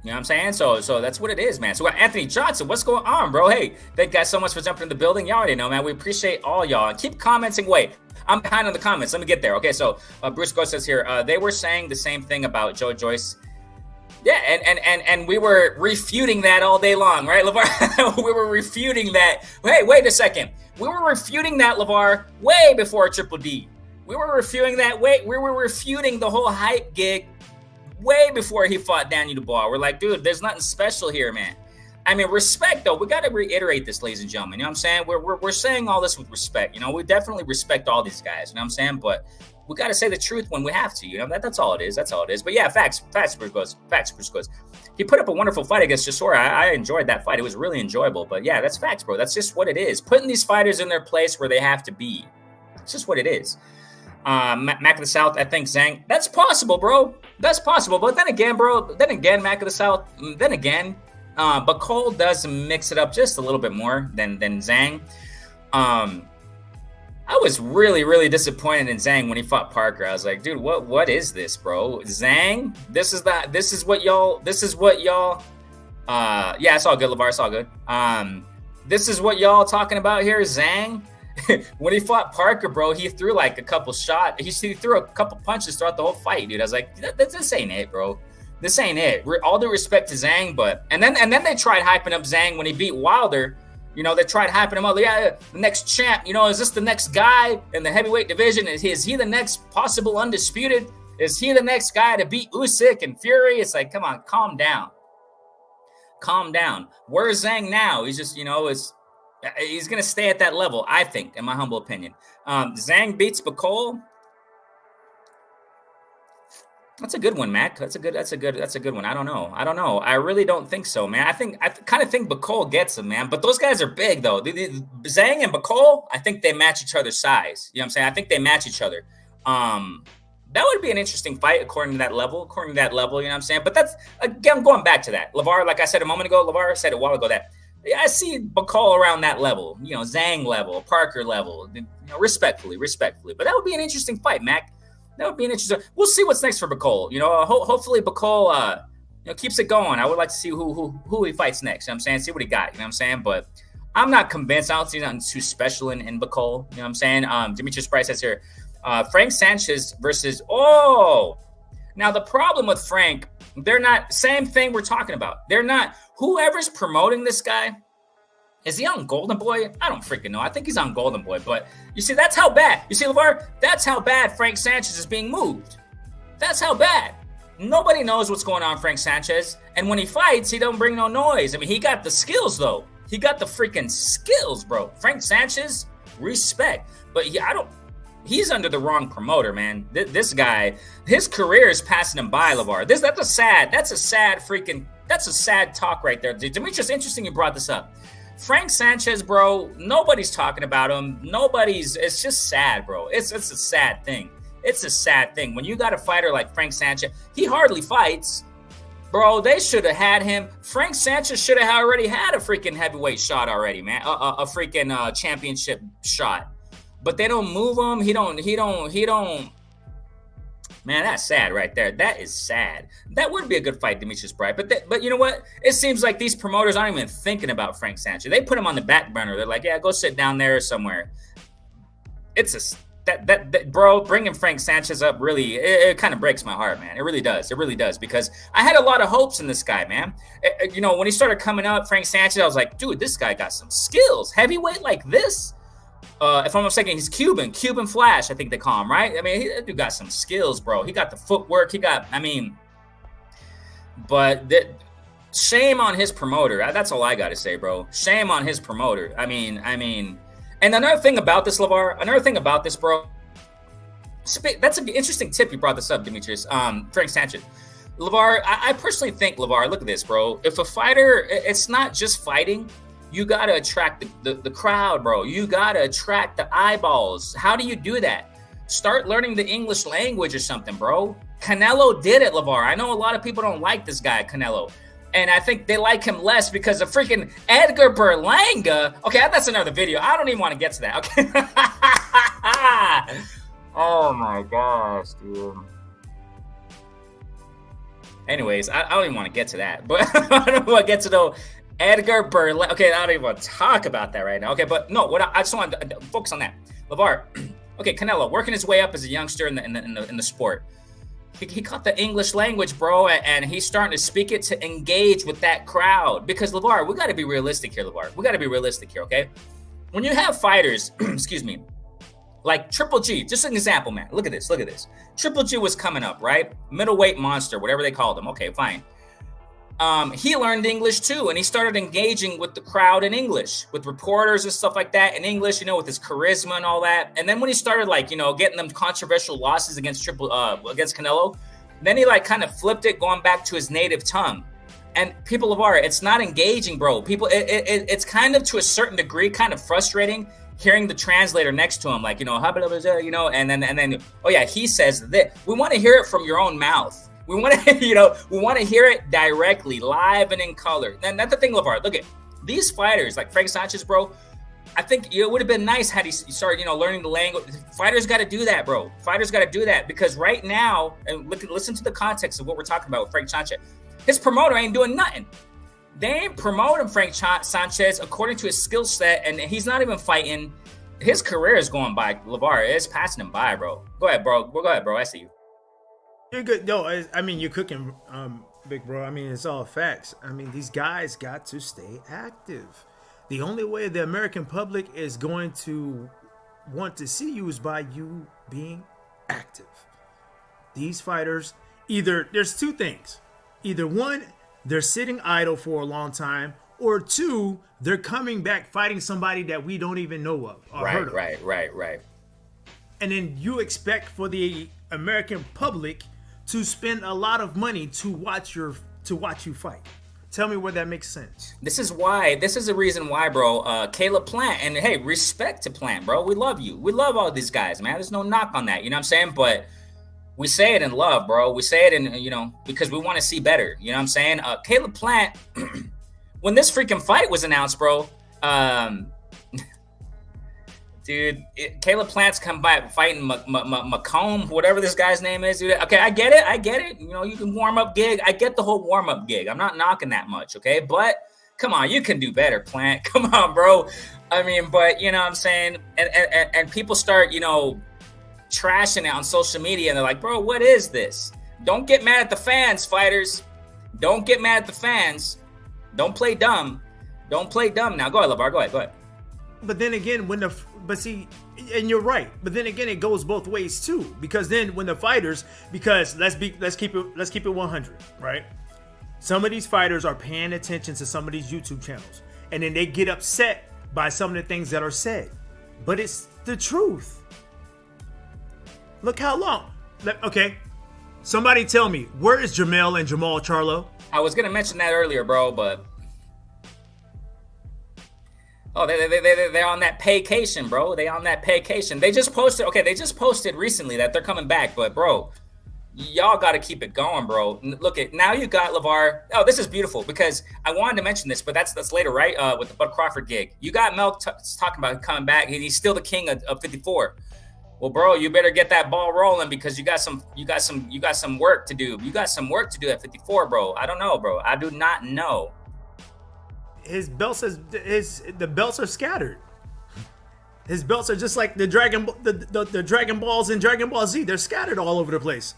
You know what I'm saying? So that's what it is, man. So we got Anthony Johnson. What's going on, bro? Hey, thank you guys so much for jumping in the building. Y'all already know, man. We appreciate all y'all. And keep commenting. Wait, I'm behind on the comments. Let me get there. Okay, so Bruce Go says here, they were saying the same thing about Joe Joyce. Yeah, and we were refuting that all day long, right, LeVar? We were refuting that. Hey, wait a second. We were refuting that, LeVar, way before Triple D. We were refuting that. We were refuting the whole hype gig way before he fought Daniel Dubois. We're like, dude, there's nothing special here, man. I mean, respect, though. We got to reiterate this, ladies and gentlemen. You know what I'm saying? We're saying all this with respect. We definitely respect all these guys. You know what I'm saying? But we got to say the truth when we have to. That's all it is. That's all it is. But yeah, facts, Bruce goes. He put up a wonderful fight against Chisora. I enjoyed that fight. It was really enjoyable. But yeah, that's facts, bro. That's just what it is. Putting these fighters in their place where they have to be. It's just what it is. Mac of the South, I think Zhang. That's possible, bro. That's possible. But then again, Mac of the South, Bakole does mix it up just a little bit more than Zhang. I was really, really disappointed in Zhang when he fought Parker. I was like, dude, what is this, bro? Zhang? This is what y'all yeah, it's all good, LeVar, it's all good. This is what y'all talking about here, Zhang? When he fought Parker, bro, he threw like a couple shots. He threw a couple punches throughout the whole fight, dude. I was like, this ain't it, bro. This ain't it. All due respect to Zhang, but and then they tried hyping up Zhang when he beat Wilder. They tried hyping him up. Yeah, the next champ. Is this the next guy in the heavyweight division? Is he the next possible undisputed? Is he the next guy to beat Usyk and Fury? It's like, come on, calm down. Calm down. Where's Zhang now? He's just, he's going to stay at that level, I think, in my humble opinion. Zhang beats Bakole. That's a good one, Mac. That's a good one. I don't know. I really don't think so, man. I kind of think Bakole gets him, man. But those guys are big, though. Zhang and Bakole, I think they match each other's size. You know what I'm saying? I think they match each other. That would be an interesting fight according to that level. You know what I'm saying? But that's, again, going back to that. LeVar, like I said a moment ago, LeVar said a while ago that I see Bakole around that level, Zhang level, Parker level, respectfully. But that would be an interesting fight, Mac. That would be an interesting. We'll see what's next for Bakole. Hopefully Bakole, keeps it going. I would like to see who he fights next. You know what I'm saying? See what he got. You know what I'm saying? But I'm not convinced. I don't see nothing too special in Bakole. You know what I'm saying? Demetrius Price says here, Frank Sanchez versus. Oh, now the problem with Frank, they're not same thing we're talking about. They're not. Whoever's promoting this guy. Is he on Golden Boy? I don't freaking know. I think he's on Golden Boy. But you see, that's how bad. You see, LeVar, that's how bad Frank Sanchez is being moved. That's how bad. Nobody knows what's going on, Frank Sanchez. And when he fights, he don't bring no noise. I mean, he got the skills, though. He got the freaking skills, bro. Frank Sanchez, respect. But he's under the wrong promoter, man. This guy, his career is passing him by, LeVar. That's a sad talk right there. Demetrius, interesting you brought this up. Frank Sanchez, bro, nobody's talking about him. It's just sad, bro. It's a sad thing. It's a sad thing. When you got a fighter like Frank Sanchez, he hardly fights. Bro, they should have had him. Frank Sanchez should have already had a freaking heavyweight shot already, man. A freaking championship shot. But they don't move him. He don't. Man, that's sad right there. That is sad. That would be a good fight, Demetrius Bright. But you know what? It seems like these promoters aren't even thinking about Frank Sanchez. They put him on the back burner. They're like, yeah, go sit down there somewhere. It's that bro, bringing Frank Sanchez up really, it kind of breaks my heart, man. It really does, because I had a lot of hopes in this guy, man. You know, when he started coming up, Frank Sanchez, I was like, dude, this guy got some skills. Heavyweight like this. If I'm not mistaken, he's Cuban Flash, I think they call him, right? I mean, that dude got some skills, bro. He got the footwork. But shame on his promoter. That's all I got to say, bro. Shame on his promoter. I mean, and another thing about this, LeVar, bro. That's an interesting tip you brought this up, Demetrius. Frank Sanchez. LeVar, I personally think, LeVar, look at this, bro. If a fighter, it's not just fighting. You got to attract the crowd, bro. You got to attract the eyeballs. How do you do that? Start learning the English language or something, bro. Canelo did it, LeVar. I know a lot of people don't like this guy, Canelo. And I think they like him less because of freaking Edgar Berlanga. Okay, that's another video. I don't even want to get to that. Okay. Oh, my gosh, dude. Anyways, I don't even want to get to that. But I don't want to get to the Edgar Berlanga. Okay, I don't even want to talk about that right now. Okay, but no, I just want to focus on that. LeVar, okay, Canelo, working his way up as a youngster in the sport. He caught the English language, bro, and he's starting to speak it to engage with that crowd. Because, LeVar, we got to be realistic here, LeVar. We got to be realistic here, okay? When you have fighters, excuse me, like Triple G, just an example, man. Look at this. Triple G was coming up, right? Middleweight monster, whatever they called him. Okay, fine. He learned English too, and he started engaging with the crowd in English, with reporters and stuff like that in English, you know, with his charisma and all that. And then when he started, like, you know, getting them controversial losses against Canelo, then he like kind of flipped it, going back to his native tongue. And people of art, it's not engaging, bro. People, it's kind of to a certain degree, kind of frustrating hearing the translator next to him, like, you know, and then, oh yeah, he says that. We want to hear it from your own mouth. We want to hear it directly, live and in color. And that's the thing, LeVar. Look at these fighters like Frank Sanchez, bro. I think it would have been nice had he started, learning the language. Fighters got to do that, bro. Fighters got to do that, because right now, and listen to the context of what we're talking about with Frank Sanchez. His promoter ain't doing nothing. They ain't promoting Frank Sanchez according to his skill set, and he's not even fighting. His career is going by, LeVar. It's passing him by, bro. Go ahead, bro. I see you. You're good. No, I mean, you're cooking, big bro. I mean, it's all facts. I mean, these guys got to stay active. The only way the American public is going to want to see you is by you being active. These fighters, there's two things. Either one, they're sitting idle for a long time, or two, they're coming back fighting somebody that we don't even know of or heard of. Right. And then you expect for the American public to spend a lot of money to watch you fight. Tell me where that makes sense. This is the reason why, bro. Caleb Plant, and hey, respect to Plant, bro. We love you. We love all these guys, man. There's no knock on that. You know what I'm saying? But we say it in love, bro. We say it in, because we want to see better. You know what I'm saying? Caleb Plant, when this freaking fight was announced, bro, dude, Caleb Plant's come by fighting Macomb, whatever this guy's name is. Dude. Okay, I get it. You can warm up gig. I get the whole warm up gig. I'm not knocking that much, okay? But come on, you can do better, Plant. Come on, bro. I mean, but you know what I'm saying? And people start, trashing it on social media, and they're like, bro, what is this? Don't get mad at the fans, fighters. Don't get mad at the fans. Don't play dumb. Now, go ahead, LeVar. Go ahead. But then again, and you're right. But then again, it goes both ways too. Because then when the fighters, because let's keep it 100, right? Some of these fighters are paying attention to some of these YouTube channels, and then they get upset by some of the things that are said. But it's the truth. Look how long. Okay, somebody tell me, where is Jamel and Jamal Charlo? I was gonna mention that earlier, bro, but. Oh, they're on that paycation, bro. They on that paycation. They just posted recently that they're coming back. But, bro, y'all got to keep it going, bro. Look at now you got LeVar. Oh, this is beautiful because I wanted to mention this, but that's later, right? With the Bud Crawford gig. You got Melk talking about coming back. He's still the king of 54. Well, bro, you better get that ball rolling because you got some work to do. You got some work to do at 54, bro. I don't know, bro. I do not know. The belts are scattered. His belts are just like the Dragon Balls in Dragon Ball Z. They're scattered all over the place.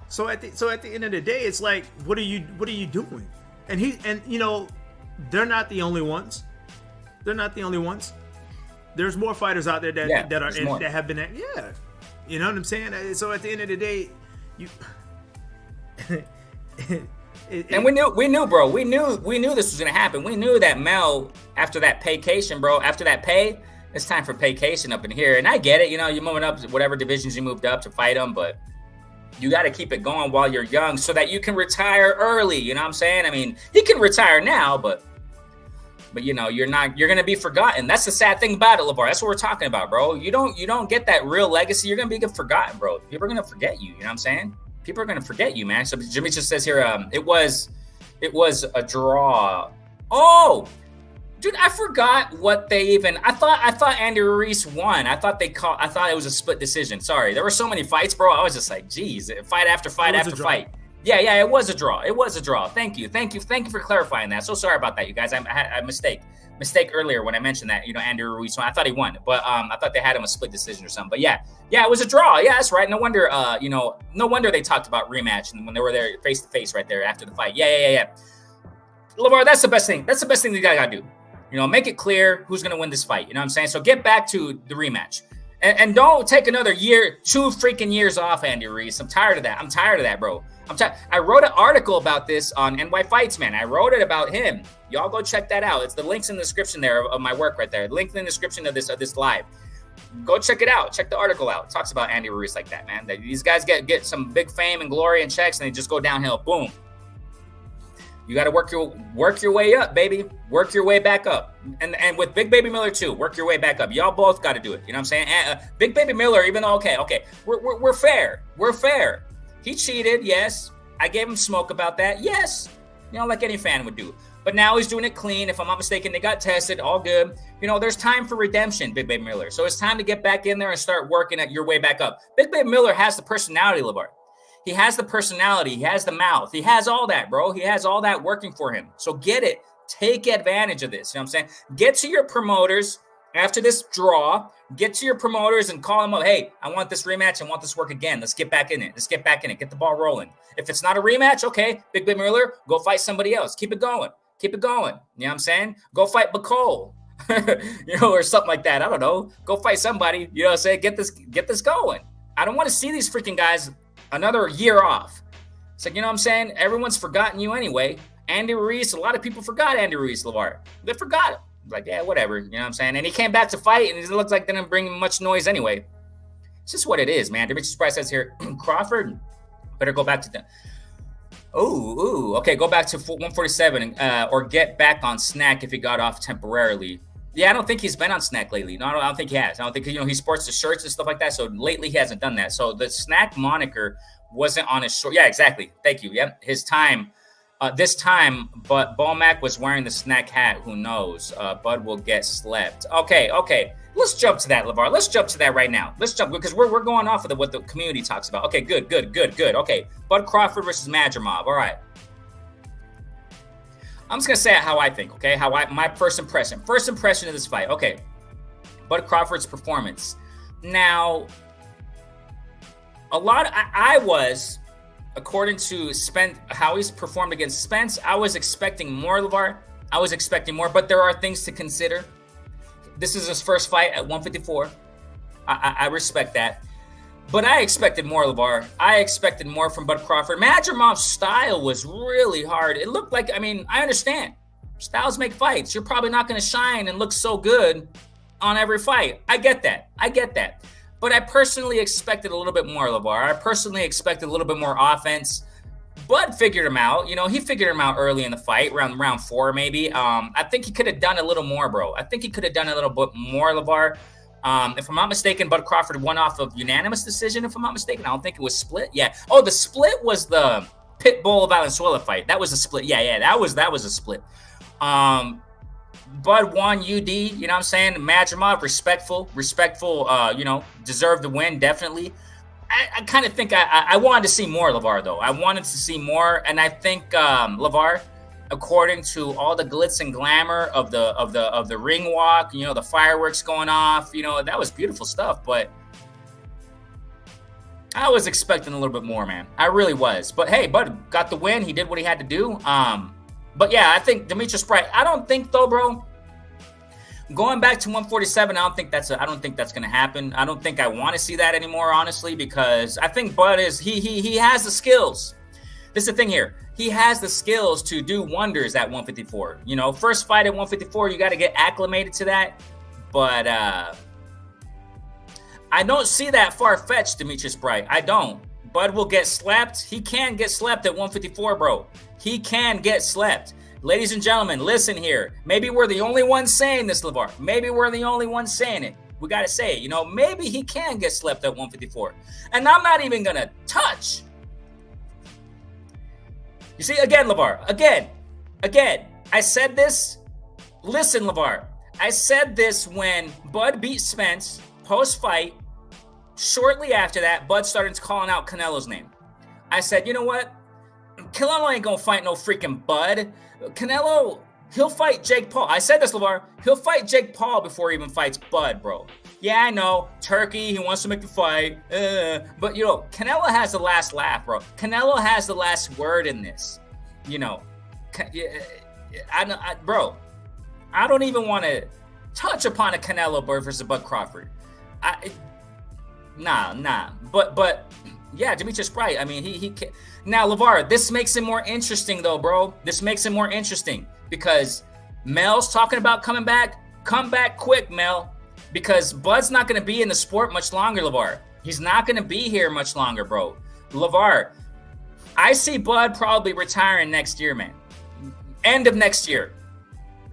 So at the end of the day, it's like, what are you doing? And you know, they're not the only ones. They're not the only ones. There's more fighters out there that have been you know what I'm saying? So at the end of the day, you and we knew, bro. We knew this was gonna happen. We knew that Mel, after that paycation, bro, after that pay, it's time for paycation up in here. And I get it, you know, you're moving up to whatever divisions you moved up to fight them, but you got to keep it going while you're young so that you can retire early. You know what I'm saying? I mean, he can retire now, but you know, you're going to be forgotten. That's the sad thing about it, LeVar. That's what we're talking about, bro. You don't get that real legacy. You're going to be forgotten, bro. People are going to forget you. You know what I'm saying? People are going to forget you, man. So Jimmy just says here, it was a draw. Oh, dude, I forgot what they even. I thought Andy Ruiz won. I thought it was a split decision. Sorry, there were so many fights, bro. I was just like, geez, fight after fight after fight. Yeah, it was a draw. It was a draw. Thank you for clarifying that. So sorry about that, you guys. I had a mistake earlier when I mentioned that. You know, Andy Ruiz won. I thought he won, but I thought they had him a split decision or something. But yeah, it was a draw. Yeah, that's right. No wonder. No wonder they talked about rematch and when they were there face to face right there after the fight. Yeah. LeVar, that's the best thing. That's the best thing you guys gotta do. You know, make it clear who's going to win this fight. You know what I'm saying? So get back to the rematch. And don't take another 2 freaking years off, Andy Ruiz. I'm tired of that, bro. I wrote an article about this on NY Fights, man. I wrote it about him. Y'all go check that out. It's the links in the description there of my work right there. Link in the description of this live. Go check it out. Check the article out. It talks about Andy Ruiz like that, man. These guys get some big fame and glory and checks, and they just go downhill. Boom. You got to work your way up, baby. Work your way back up. And with Big Baby Miller too, work your way back up. Y'all both got to do it. You know what I'm saying? Big Baby Miller, even though, okay, we're fair. We're fair. He cheated, yes. I gave him smoke about that, yes. You know, like any fan would do. But now he's doing it clean. If I'm not mistaken, they got tested, all good. You know, there's time for redemption, Big Baby Miller. So it's time to get back in there and start working at your way back up. Big Baby Miller has the personality, LeVar. He has the personality. He has the mouth. He has all that, bro. He has all that working for him. So get it. Take advantage of this. You know what I'm saying? Get to your promoters after this draw. Get to your promoters and call them up. Hey, I want this rematch. I want this work again. Let's get back in it. Get the ball rolling. If it's not a rematch, okay, Big Miller, go fight somebody else. Keep it going. You know what I'm saying? Go fight Bakole. You know, or something like that. I don't know. Go fight somebody. You know what I'm saying? Get this going. I don't want to see these freaking guys another year off. It's like, you know what I'm saying? Everyone's forgotten you anyway. Andy Ruiz, a lot of people forgot Andy Ruiz, LeVar. They forgot him. Like, yeah, whatever. You know what I'm saying? And he came back to fight, and it looks like they didn't bring him much noise anyway. It's just what it is, man. Demetrius Price says here, Crawford, better go back to the... Okay, go back to 147 or get back on Snack if he got off temporarily. Yeah, I don't think he's been on Snack lately. No, I don't think he has. I don't think, he sports the shirts and stuff like that. So lately he hasn't done that. So the Snack moniker wasn't on his short. Yeah, exactly. Thank you. Yep. His time, this time, but Bomac was wearing the Snack hat. Who knows? Bud will get slept. Okay. Let's jump to that, LeVar. Let's jump to that right now. Let's jump because we're going off of what the community talks about. Okay, good. Okay, Bud Crawford versus Madrimov. All right. I'm just gonna say how I think, okay? My first impression of this fight. Okay, Bud Crawford's performance. Now, I was, according to Spence, how he's performed against Spence, I was expecting more, LeVar. I was expecting more, but there are things to consider. This is his first fight at 154. I respect that. But I expected more, LeVar. I expected more from Bud Crawford. Madrimov's style was really hard. It looked like, I understand. Styles make fights. You're probably not going to shine and look so good on every fight. I get that. But I personally expected a little bit more, LeVar. I personally expected a little bit more offense. Bud figured him out. You know, he figured him out early in the fight, around round 4 maybe. I think he could have done a little more, bro. I think he could have done a little bit more, LeVar. If I'm not mistaken, Bud Crawford won off of unanimous decision, if I'm not mistaken. I don't think it was split. Yeah. Oh, the split was the Pitbull Valenzuela fight. That was a split. Yeah. That was a split. Bud won UD, you know what I'm saying? Madrimov, respectful, deserved the win, definitely. I kind of think I wanted to see more, LeVar, though. I wanted to see more, and I think, LeVar, according to all the glitz and glamour of the ring walk, the fireworks going off, that was beautiful stuff. But I was expecting a little bit more, man. I really was. But hey, Bud got the win. He did what he had to do. But yeah, I think Demetrius Bright. I don't think though, bro. Going back to 147, I don't think that's going to happen. I don't think I want to see that anymore, honestly, because I think Bud is he has the skills. This is the thing here. He has the skills to do wonders at 154. First fight at 154, you got to get acclimated to that. But I don't see that far-fetched, Demetrius Bright. I don't. Bud will get slept. He can get slept at 154, bro. He can get slept. Ladies and gentlemen, listen here. Maybe we're the only ones saying this, LeVar. Maybe we're the only ones saying it. We got to say it. Maybe he can get slept at 154. And I'm not even going to touch. You see, again, LeVar, again, I said this. Listen, LeVar, I said this when Bud beat Spence post-fight. Shortly after that, Bud started calling out Canelo's name. I said, you know what? Canelo ain't going to fight no freaking Bud. Canelo, he'll fight Jake Paul. I said this, LeVar. He'll fight Jake Paul before he even fights Bud, bro. Yeah, I know. Turkey, he wants to make the fight. But, Canelo has the last laugh, bro. Canelo has the last word in this. Bro, I don't even want to touch upon a Canelo versus Bud Crawford. Nah. But yeah, Demetrius Bright. I mean, he can. Now, LeVar, this makes it more interesting, though, bro. This makes it more interesting because Mel's talking about coming back. Come back quick, Mel, because Bud's not going to be in the sport much longer, LeVar. He's not going to be here much longer, bro. LeVar, I see Bud probably retiring next year, man. End of next year.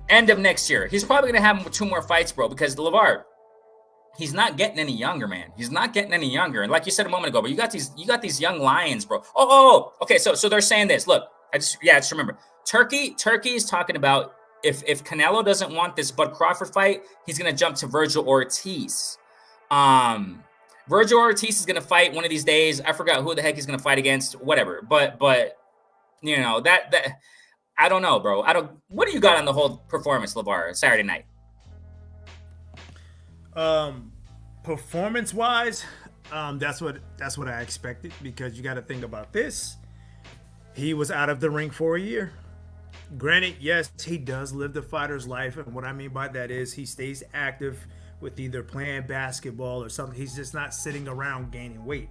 He's probably going to have 2 more fights, bro, because LeVar, he's not getting any younger, man. He's not getting any younger. And like you said a moment ago, but you got these young lions, bro. Okay. So they're saying this. Look, I just remember. Turkey is talking about if Canelo doesn't want this Bud Crawford fight, he's gonna jump to Virgil Ortiz. Virgil Ortiz is gonna fight one of these days. I forgot who the heck he's gonna fight against. Whatever. But that I don't know, bro. What do you got on the whole performance, LeVar, Saturday night? Performance wise, that's what I expected, because you got to think about this. He was out of the ring for a year. Granted, yes, he does live the fighter's life, and what I mean by that is he stays active with either playing basketball or something. He's just not sitting around gaining weight.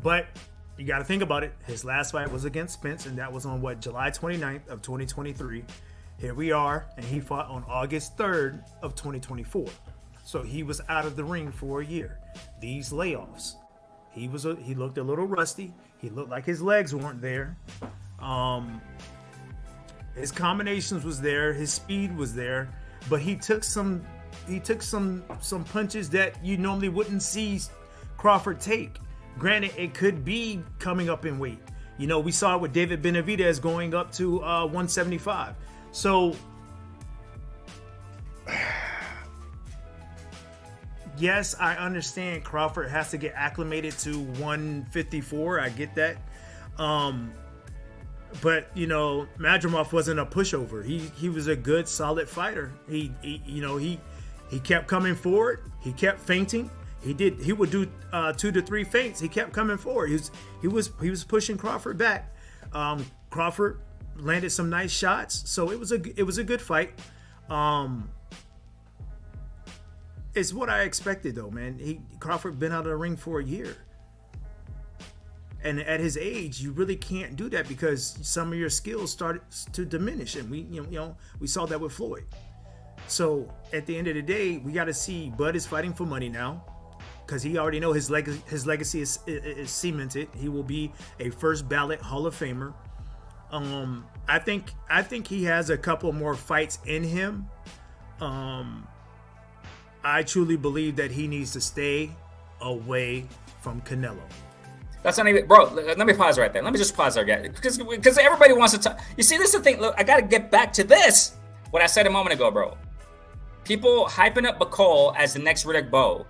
But you got to think about it. His last fight was against Spence, and that was on July 29th of 2023. Here we are, and he fought on August 3rd of 2024. So he was out of the ring for a year. These layoffs, he looked a little rusty. He looked like his legs weren't there. His combinations was there. His speed was there, but he took some punches that you normally wouldn't see Crawford take. Granted, it could be coming up in weight. We saw it with David Benavidez going up to 175. So yes, I understand Crawford has to get acclimated to 154. I get that. But Madrimov wasn't a pushover. He was a good, solid fighter. He kept coming forward. He kept feinting. He would do 2 to 3 feints. He kept coming forward. He was pushing Crawford back. Crawford landed some nice shots. So it was a good fight. It's what I expected, though, man. Crawford been out of the ring for a year. And at his age, you really can't do that because some of your skills started to diminish, and we saw that with Floyd. So at the end of the day, we got to see Bud is fighting for money now, because he already know his legacy is cemented. He will be a first ballot Hall of Famer. I think he has a couple more fights in him. I truly believe that he needs to stay away from Canelo. That's not even, bro. Let me pause right there. Let me just pause there, guys, because everybody wants to talk. You see, this is the thing. Look, I got to get back to this. What I said a moment ago, bro. People hyping up Bakole as the next Riddick Bowe.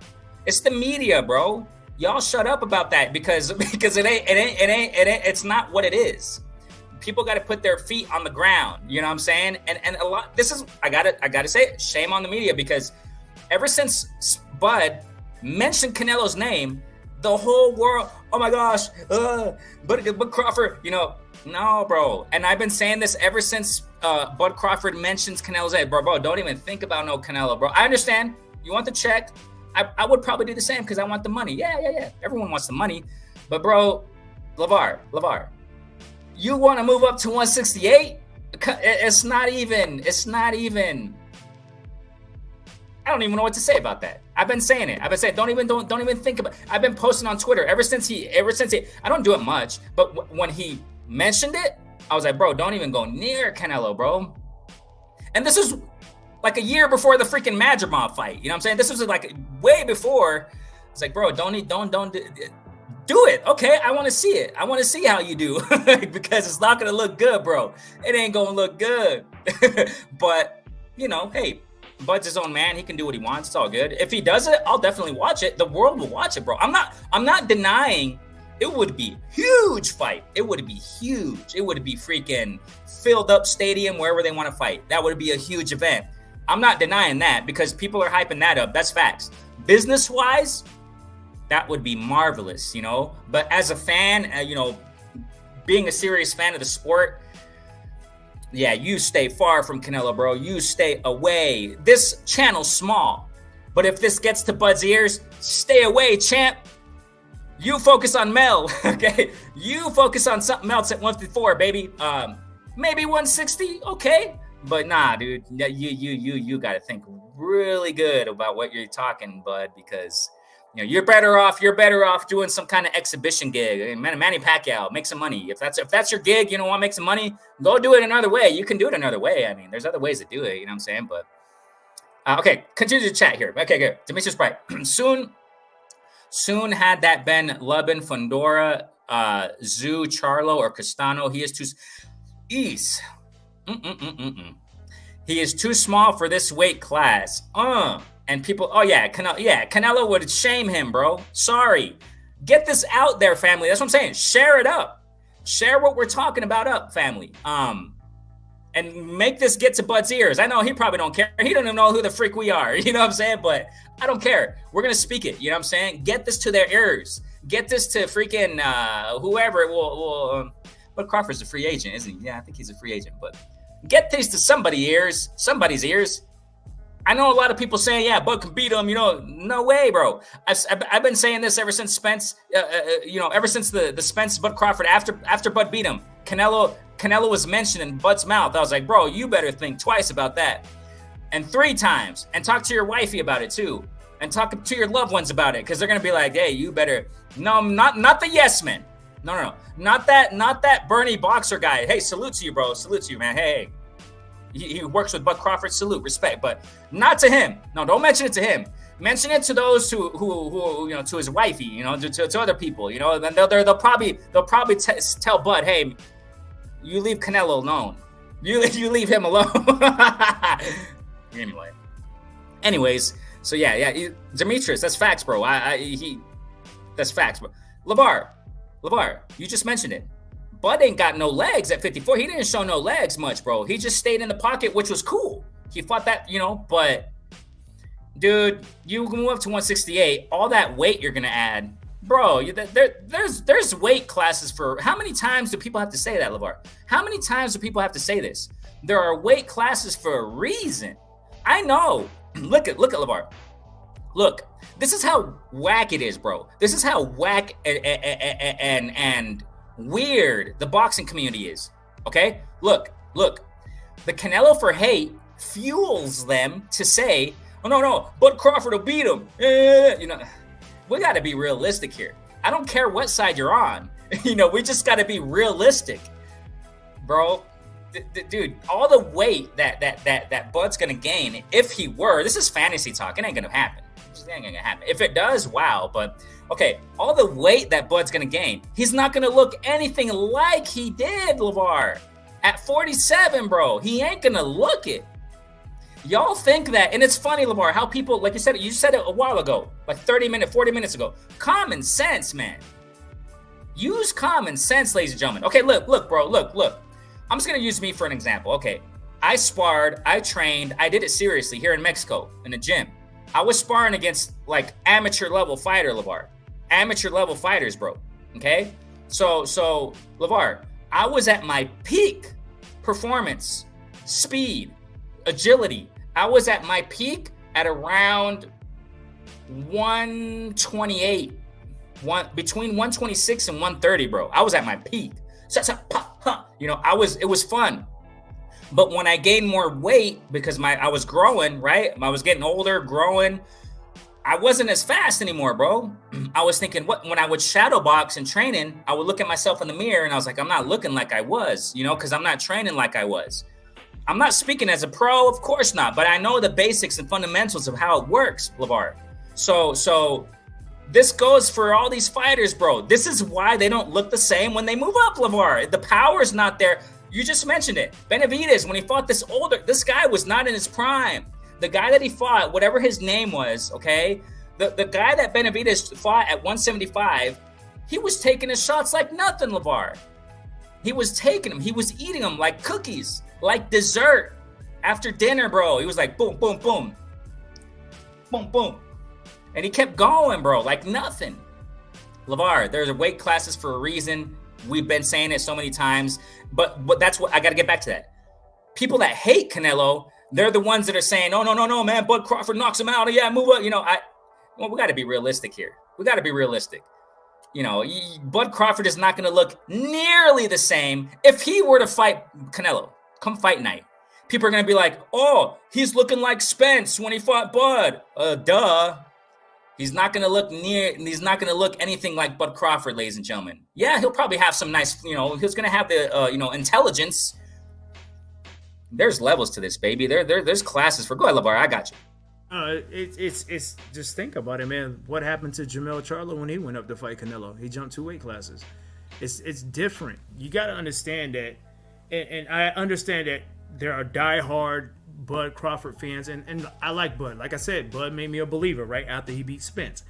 It's the media, bro. Y'all shut up about that because it ain't. It's not what it is. people got to put their feet on the ground. You know what I'm saying? And a lot. This is I gotta say it. Shame on the media, because ever since Bud mentioned Canelo's name, the whole world, oh my gosh, but Crawford, no, bro. And I've been saying this ever since Bud Crawford mentions Canelo's name. Bro, don't even think about no Canelo, bro. I understand. You want the check. I would probably do the same because I want the money. Yeah. Everyone wants the money. But, bro, LeVar, you want to move up to 168? It's not even. I don't even know what to say about that. I've been saying it. Don't even think about it. I've been posting on Twitter ever since he, I don't do it much, but when he mentioned it, I was like, bro, don't even go near Canelo, bro. And this was like a year before the freaking Madrimov fight. You know what I'm saying? This was like way before. It's like, bro, don't do it. Okay, I want to see it. I want to see how you do because it's not going to look good, bro. It ain't going to look good. But, hey, Bud's his own man. He can do what he wants. It's all good. If he does it, I'll definitely watch it. The world will watch it, bro. I'm not denying it would be huge fight. It would be huge. It would be freaking filled up stadium wherever they want to fight. That would be a huge event. I'm not denying that because people are hyping that up. That's facts. Business-wise, that would be marvelous, But as a fan, being a serious fan of the sport, yeah, you stay far from Canelo, bro. You stay away. This channel's small, but if this gets to Bud's ears, stay away, champ. You focus on Mel, okay? You focus on something else at 154, baby. Maybe 160, okay? But nah, dude, you got to think really good about what you're talking, Bud, because you're better off doing some kind of exhibition gig. Manny Pacquiao, make some money. If that's your gig, want to make some money, go do it another way. You can do it another way. I mean, there's other ways to do it. You know what I'm saying? But okay, continue to chat here. Okay, good. Demetrius Bright. Soon had that been Lubin, Fondora, Zoo, Charlo, or Castano. He is too. He is too small for this weight class. And people, Canelo would shame him, bro. Sorry. Get this out there, family. That's what I'm saying. Share it up. Share what we're talking about up, family. And make this get to Bud's ears. I know he probably don't care. He don't even know who the freak we are. You know what I'm saying? But I don't care. We're going to speak it. You know what I'm saying? Get this to their ears. Get this to freaking whoever it will. But Crawford's a free agent, isn't he? Yeah, I think he's a free agent. But get this to somebody's ears. I know a lot of people saying, yeah, Bud can beat him. No way, bro. I've been saying this ever since Spence, ever since the Spence Bud Crawford after Bud beat him. Canelo was mentioned in Bud's mouth. I was like, bro, you better think twice about that. And 3 times. And talk to your wifey about it too. And talk to your loved ones about it. Because they're going to be like, hey, you better. No, not the yes men. No. Not that Bernie Boxer guy. Hey, salute to you, bro. Salute to you, man. Hey. He works with Bud Crawford. Salute, respect. But not to him. No, don't mention it to him. Mention it to those who to his wifey, to other people, then they'll probably tell Bud, hey, you leave Canelo alone. You leave him alone. Anyways, so yeah, Demetrius, that's facts, bro. That's facts, bro. LeVar, you just mentioned it. Bud ain't got no legs at 54. He didn't show no legs much, bro. He just stayed in the pocket, which was cool. He fought that, but dude, you move up to 168, all that weight you're gonna add, bro. There's weight classes for how many times do people have to say that, LeVar? How many times do people have to say this? There are weight classes for a reason. I know. Look at LeVar. Look, this is how whack it is, bro. This is how whack and weird the boxing community is. Okay? Look. The Canelo for hate fuels them to say, oh, no, Bud Crawford will beat him. We got to be realistic here. I don't care what side you're on. We just got to be realistic, bro. Dude, all the weight that Bud's going to gain, if he were, this is fantasy talk. It ain't going to happen. It ain't going to happen. If it does, wow. But, okay, all the weight that Bud's going to gain, he's not going to look anything like he did, LeVar. At 47, bro, he ain't going to look it. Y'all think that, and it's funny, LeVar, how people, like you said it a while ago, like 40 minutes ago. Common sense, man. Use common sense, ladies and gentlemen. Okay, look, bro, look. I'm just gonna use me for an example. Okay, I sparred, I trained, I did it seriously here in Mexico in the gym. I was sparring against like amateur level fighter, LeVar. Amateur level fighters, bro. Okay? So LeVar, I was at my peak performance, speed, agility. I was at my peak at around 128, between 126 and 130, bro. I was at my peak. You know, it was fun. But when I gained more weight because I was growing, right? I was getting older, growing. I wasn't as fast anymore, bro. I was thinking, when I would shadow box and training, I would look at myself in the mirror and I was like, I'm not looking like I was, you know, because I'm not training like I was. I'm not speaking as a pro, of course not, but I know the basics and fundamentals of how it works, LeVar. So this goes for all these fighters, bro. This is why they don't look the same when they move up, LeVar. The power is not there. You just mentioned it. Benavidez, when he fought this guy was not in his prime. The guy that he fought, whatever his name was, okay? The guy that Benavidez fought at 175, he was taking his shots like nothing, LeVar. He was taking them. He was eating them like cookies, like dessert. After dinner, bro, he was like, boom, boom, boom. Boom, boom. And he kept going, bro, like nothing. LeVar, there's weight classes for a reason. We've been saying it so many times, but that's what I got to get back to that. People that hate Canelo, they're the ones that are saying, "Oh no, man, Bud Crawford knocks him out. Yeah, move up." You know, we got to be realistic here. We got to be realistic. You know, Bud Crawford is not going to look nearly the same if he were to fight Canelo. Come fight night, people are going to be like, "Oh, he's looking like Spence when he fought Bud." Duh. He's not going to look anything like Bud Crawford, ladies and gentlemen. Yeah, he'll probably have some nice, you know, he's going to have the, intelligence. There's levels to this, baby. There's classes for. Go ahead, LeVar. I got you. It's just think about it, man. What happened to Jermell Charlo when he went up to fight Canelo? He jumped 2 weight classes. It's different. You got to understand that, and I understand that there are diehard Bud Crawford fans, and I like Bud. Like I said, Bud made me a believer right after he beat Spence.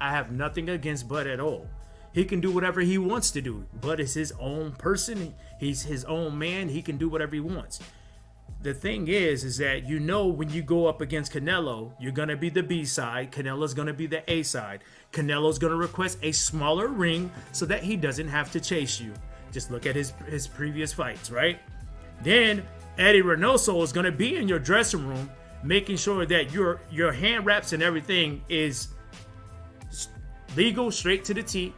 I have nothing against Bud at all. He can do whatever he wants to do. Bud is his own person. He's his own man. He can do whatever he wants. The thing is that when you go up against Canelo, you're going to be the B side. Canelo's going to be the A side. Canelo's going to request a smaller ring so that he doesn't have to chase you. Just look at his previous fights, right? Then Eddie Reynoso is going to be in your dressing room, making sure that your hand wraps and everything is legal, straight to the T.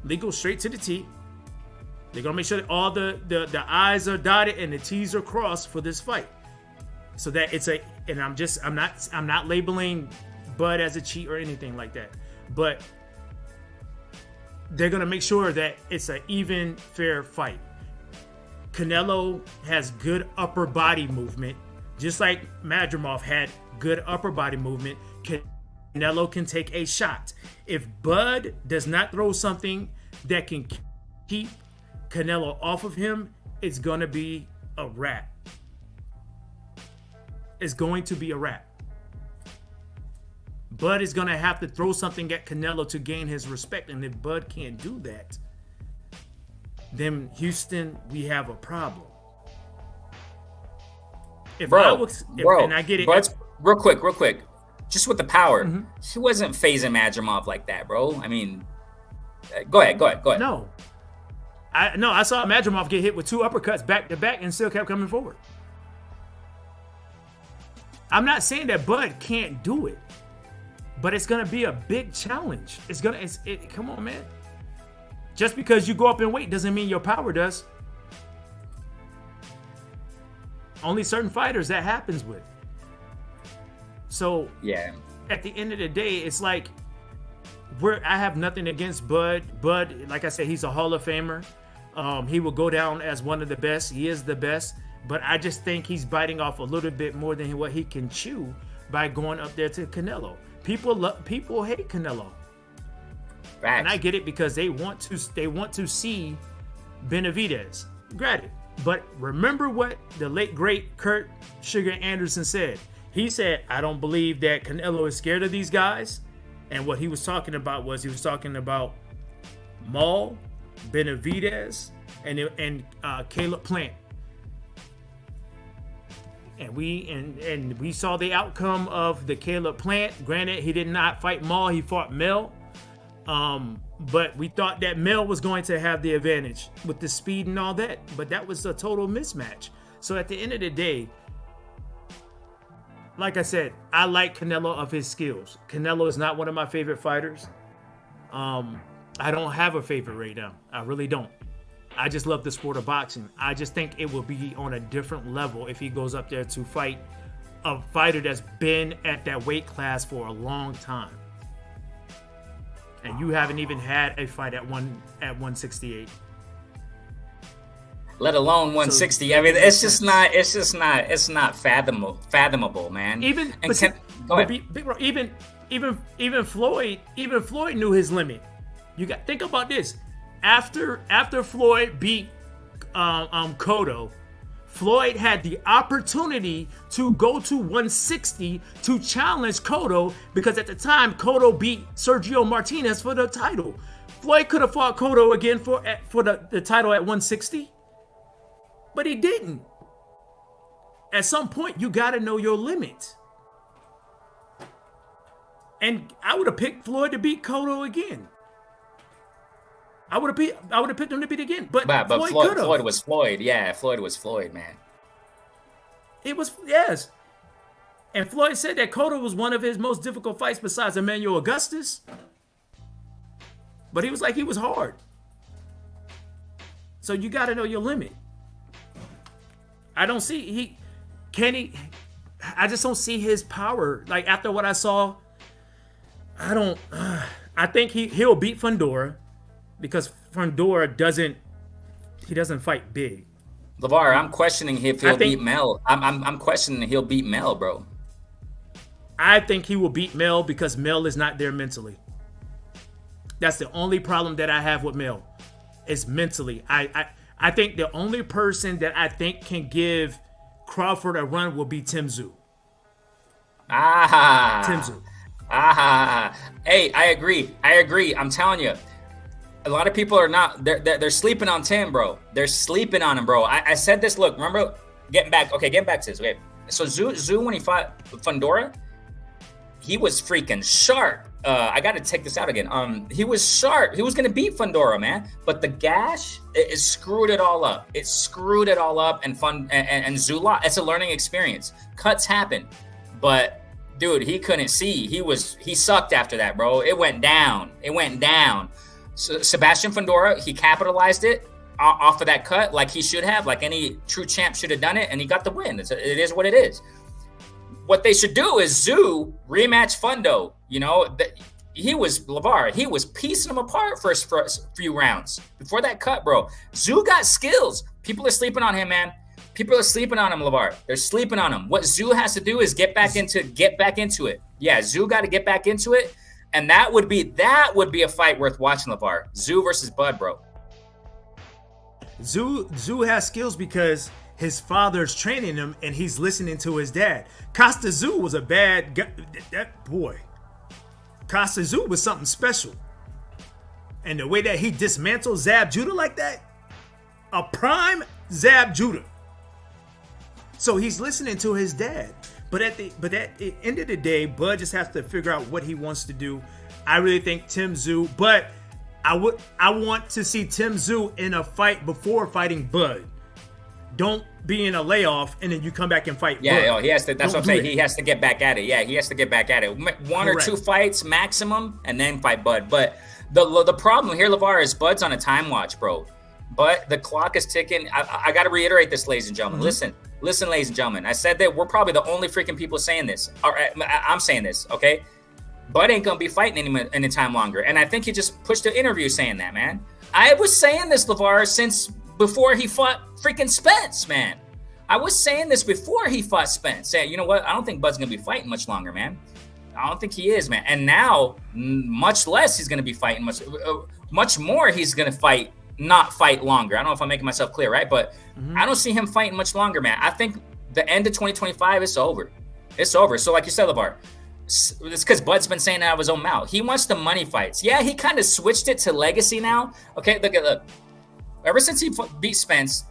Legal, straight to the T. They're going to make sure that all the I's are dotted and the T's are crossed for this fight. So that I'm not labeling Bud as a cheat or anything like that. But they're going to make sure that it's an even, fair fight. Canelo has good upper body movement, just like Madrimov had good upper body movement. Canelo can take a shot. If Bud does not throw something that can keep Canelo off of him, it's going to be a wrap. It's going to be a wrap. Bud is going to have to throw something at Canelo to gain his respect, and if Bud can't do that, then Houston, we have a problem. And I get it. But real quick, just with the power, he wasn't phasing Madrimov like that, bro. I mean, go ahead. No, I saw Madrimov get hit with 2 uppercuts back to back and still kept coming forward. I'm not saying that Bud can't do it, but it's gonna be a big challenge. Come on, man. Just because you go up in weight doesn't mean your power does. Only certain fighters that happens with. So yeah, at the end of the day, it's like I have nothing against Bud. Bud, like I said, he's a Hall of Famer. He will go down as one of the best. He is the best. But I just think he's biting off a little bit more than what he can chew by going up there to Canelo. People hate Canelo. Facts. And I get it because they want to see Benavidez. Granted. But remember what the late great Kurt Sugar Anderson said. He said, I don't believe that Canelo is scared of these guys. And what he was talking about Maul, Benavidez, and Caleb Plant. And we saw the outcome of the Caleb Plant. Granted, he did not fight Maul, he fought Mel. But we thought that Mel was going to have the advantage with the speed and all that. But that was a total mismatch. So at the end of the day, like I said, I like Canelo of his skills. Canelo is not one of my favorite fighters. I don't have a favorite right now. I really don't. I just love the sport of boxing. I just think it will be on a different level if he goes up there to fight a fighter that's been at that weight class for a long time. And you haven't even had a fight at 168. Let alone 160. So, I mean, it's not fathomable, man. Even Floyd knew his limit. Think about this. After Floyd beat Cotto, Floyd had the opportunity to go to 160 to challenge Cotto, because at the time Cotto beat Sergio Martinez for the title. Floyd could have fought Cotto again for the title at 160, but he didn't. At some point, you got to know your limit. And I would have picked Floyd to beat Cotto again. I would have picked him to beat again, but Floyd was Floyd. Yeah, Floyd was Floyd, man. It was, yes. And Floyd said that Cotto was one of his most difficult fights besides Emmanuel Augustus. But he was hard. So you got to know your limit. I just don't see his power. Like, after what I saw, I think he'll beat Fundora. Because Fundora doesn't fight big. LeVar, I'm questioning if he'll beat Mel. I'm questioning he'll beat Mel, bro. I think he will beat Mel because Mel is not there mentally. That's the only problem that I have with Mel, is mentally. I think the only person that I think can give Crawford a run will be Tim Tszyu. Tim Tszyu. Hey, I agree. I'm telling you. A lot of people are not. They're sleeping on Tim, bro. They're sleeping on him, bro. I said this. Look, remember, getting back to this. Okay, so Tszyu when he fought Fundora, he was freaking sharp. I got to take this out again. He was sharp. He was gonna beat Fundora, man. But the gash, it screwed it all up. And Tszyu lost. It's a learning experience. Cuts happen, but dude, he couldn't see. He sucked after that, bro. It went down. So Sebastian Fundora, he capitalized it off of that cut like he should have, like any true champ should have done it, and he got the win. It is what it is. What they should do is Tszyu rematch Fundo. You know, he was piecing him apart for a few rounds before that cut, bro. Tszyu got skills. People are sleeping on him, man. People are sleeping on him, LeVar. They're sleeping on him. What Tszyu has to do is get back into it. Yeah, Tszyu got to get back into it. And that would be a fight worth watching, LeVar. Tszyu versus Bud, bro. Tszyu has skills because his father's training him and he's listening to his dad. Costa Tszyu was a bad guy. That boy. Costa Tszyu was something special. And the way that he dismantled Zab Judah like that, a prime Zab Judah. So he's listening to his dad. But at the end of the day, Bud just has to figure out what he wants to do. I really think Tim Tszyu, but I want to see Tim Tszyu in a fight before fighting Bud. Don't be in a layoff and then you come back and fight Bud. He has to. That's what I'm saying. He has to get back at it. Yeah, he has to get back at it. One or two fights maximum, and then fight Bud. But the problem here, LeVar, is Bud's on a time watch, bro. But the clock is ticking. I got to reiterate this, ladies and gentlemen. Mm-hmm. Listen, ladies and gentlemen. I said that we're probably the only freaking people saying this. I'm saying this, okay? Bud ain't going to be fighting any time longer. And I think he just pushed an interview saying that, man. I was saying this, LeVar, since before he fought freaking Spence, man. I was saying this before he fought Spence. Saying, you know what? I don't think Bud's going to be fighting much longer, man. I don't think he is, man. And now, much less he's going to be fighting. Much more he's going to not fight longer. I don't know if I'm making myself clear, right? But I don't see him fighting much longer, man. I think the end of 2025, it's over. It's over. So like you said, LeVar, it's because Bud's been saying that out of his own mouth. He wants the money fights. Yeah, he kind of switched it to legacy now. Okay, look. Ever since he beat Spence,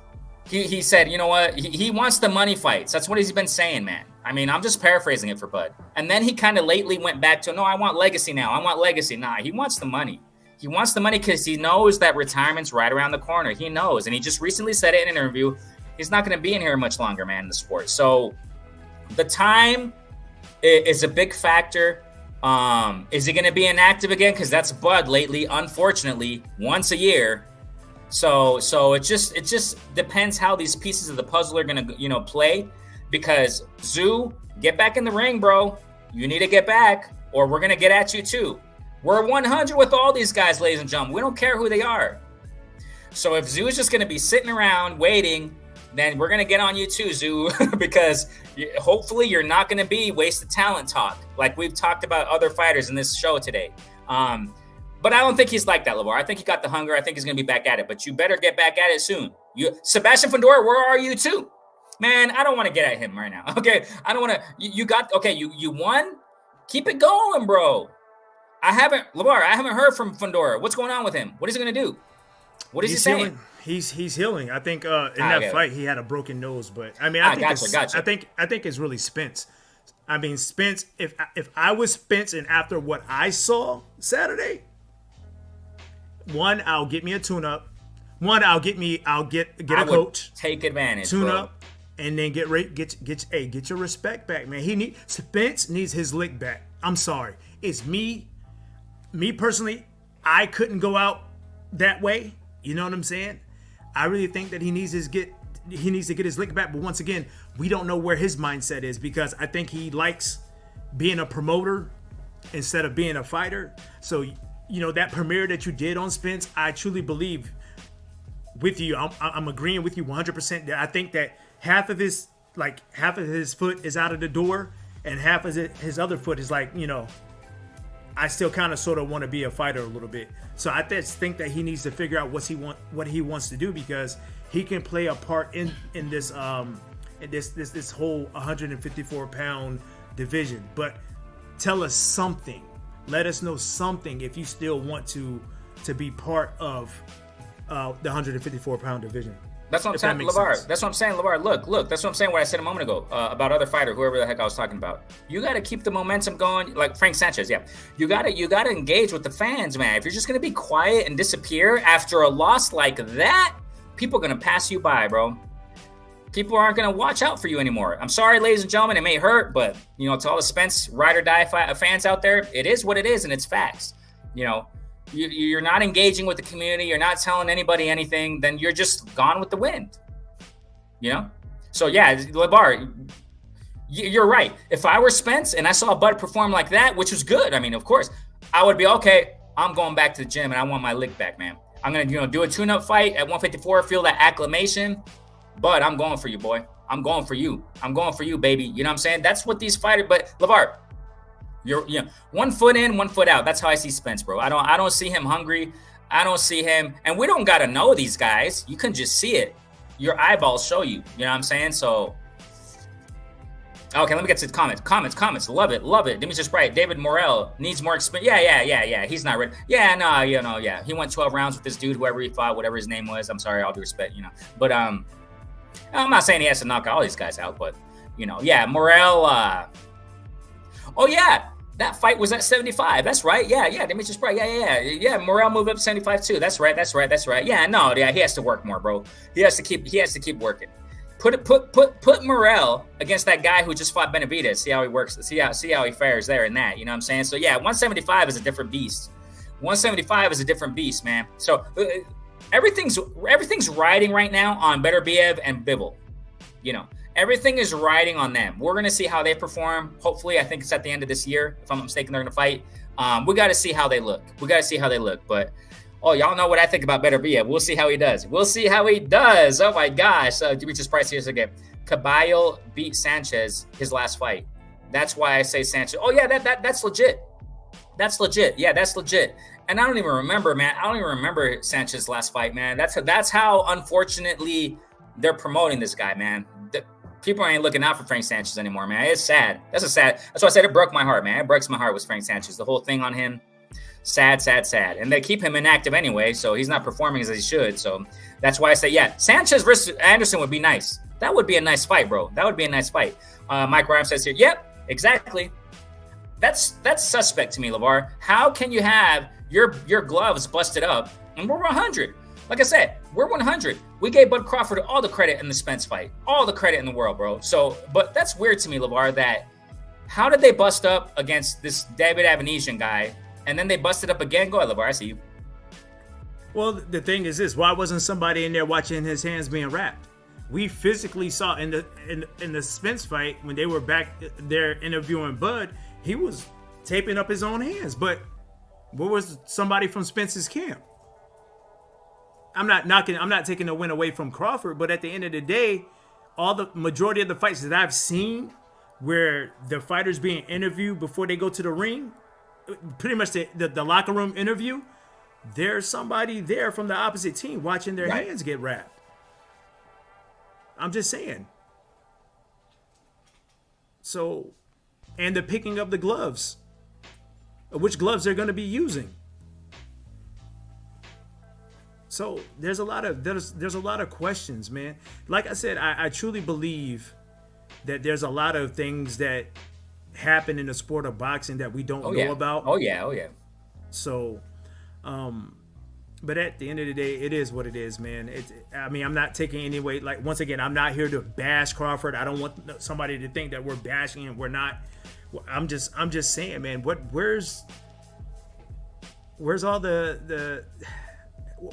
he said, you know what? He wants the money fights. That's what he's been saying, man. I mean, I'm just paraphrasing it for Bud. And then he kind of lately went back to, no, I want legacy now. I want legacy. Nah, he wants the money. He wants the money because he knows that retirement's right around the corner. He knows. And he just recently said it in an interview. He's not going to be in here much longer, man, in the sport. So the time is a big factor. Is he going to be inactive again? Because that's Bud lately, unfortunately, once a year. So it just depends how these pieces of the puzzle are going to, play. Because Zoo, get back in the ring, bro. You need to get back, or we're going to get at you too. We're 100 with all these guys, ladies and gentlemen. We don't care who they are. So if Zoo is just going to be sitting around waiting, then we're going to get on you too, Zoo, because hopefully you're not going to be wasted talent talk like we've talked about other fighters in this show today. But I don't think he's like that, LeVar. I think he got the hunger. I think he's going to be back at it. But you better get back at it soon. Sebastian Fundora, where are you too? Man, I don't want to get at him right now. Okay, I don't want to. You won. Keep it going, bro. I haven't heard from Fundora. What's going on with him? What is he going to do? What is he saying? Healing. He's healing. I think in that fight he had a broken nose, but I mean, I think it's really Spence. I mean, Spence. If I was Spence, and after what I saw Saturday, one, I'll get me a tune-up. One, I'll get a coach. Take advantage. Tune up. And then get your respect back, man. Spence needs his lick back. I'm sorry. It's me personally. I couldn't go out that way. You know what I'm saying? I really think that he needs to get his lick back. But once again, we don't know where his mindset is, because I think he likes being a promoter instead of being a fighter. So that premiere that you did on Spence, I truly believe with you. I'm agreeing with you 100%. I think that half of his foot is out of the door, and half of his other foot is like, I still kind of sort of want to be a fighter a little bit. So I just think that he needs to figure out what he wants to do, because he can play a part in this this whole 154-pound division. But tell us something. Let us know something if you still want to be part of the 154-pound division. That's what I'm saying, LeVar. That's what I'm saying, LeVar. Look. That's what I'm saying. What I said a moment ago about other fighter, whoever the heck I was talking about. You got to keep the momentum going, like Frank Sanchez. Yeah, you got to engage with the fans, man. If you're just gonna be quiet and disappear after a loss like that, people are gonna pass you by, bro. People aren't gonna watch out for you anymore. I'm sorry, ladies and gentlemen. It may hurt, but to all the Spence ride or die fans out there, it is what it is, and it's facts. You're not engaging with the community. You're not telling anybody anything. Then you're just gone with the wind. So yeah, LeVar, you're right. If I were Spence and I saw Bud perform like that, which was good, I mean, of course, I would be okay. I'm going back to the gym and I want my lick back, man. I'm gonna do a tune-up fight at 154. Feel that acclamation, Bud. I'm going for you, boy. I'm going for you. I'm going for you, baby. You know what I'm saying? That's what these fighters. But LeVar, you're 1 foot in, 1 foot out. That's how I see Spence, bro. I don't see him hungry. I don't see him, and we don't gotta know these guys. You can just see it. Your eyeballs show you. You know what I'm saying? So, okay, let me get to the comments. Love it. Demetrius Bright, David Morrell needs more experience. Yeah. He's not ready. Yeah, no, yeah. He went 12 rounds with this dude, whoever he fought, whatever his name was. I'm sorry, all due respect, But I'm not saying he has to knock all these guys out, but yeah, Morrell. Oh yeah, that fight was at 75. That's right. Yeah. Demetrius Bright. Yeah. Morrell moved up to 75 too. That's right. Yeah, he has to work more, bro. He has to keep working. Put Morrell against that guy who just fought Benavidez. See how he works. See how he fares there in that. You know what I'm saying? So yeah, 175 is a different beast. 175 is a different beast, man. So everything's riding right now on Beterbiev and Bivol. Everything is riding on them. We're going to see how they perform. Hopefully, I think it's at the end of this year. If I'm not mistaken, they're going to fight. We got to see how they look. But, y'all know what I think about Beterbiev. We'll see how he does. Oh, my gosh. Demetrius Price here again. Caballo beat Sanchez his last fight. That's why I say Sanchez. Oh, yeah, that's legit. Yeah, that's legit. And I don't even remember, man. I don't even remember Sanchez's last fight, man. That's how, unfortunately, they're promoting this guy, man. People ain't looking out for Frank Sanchez anymore, man. It's sad. That's why I said it broke my heart, man. It breaks my heart with Frank Sanchez. The whole thing on him. Sad. And they keep him inactive anyway, so he's not performing as he should. So that's why I say, yeah, Sanchez versus Anderson would be nice. That would be a nice fight, bro. That would be a nice fight. Mike Rhymes says here, yep, exactly. That's suspect to me, LeVar. How can you have your gloves busted up and we're 100? Like I said, we're 100. We gave Bud Crawford all the credit in the Spence fight. All the credit in the world, bro. So, but that's weird to me, LeVar, that how did they bust up against this David Avanesian guy and then they busted up again? Go ahead, LeVar. I see you. Well, the thing is this. Why wasn't somebody in there watching his hands being wrapped? We physically saw in the Spence fight when they were back there interviewing Bud, he was taping up his own hands. But where was somebody from Spence's camp? I'm not taking the win away from Crawford, but at the end of the day, all the majority of the fights that I've seen where the fighters being interviewed before they go to the ring, pretty much the locker room interview, there's somebody there from the opposite team watching their hands get wrapped. I'm just saying. So, and the picking of the gloves, which gloves they're going to be using. So there's a lot of questions, man. Like I said, I truly believe that there's a lot of things that happen in the sport of boxing that we don't know about. Oh yeah. So, but at the end of the day, it is what it is, man. I'm not taking any way. Like, once again, I'm not here to bash Crawford. I don't want somebody to think that we're bashing him. We're not. I'm just saying, man. Where's all the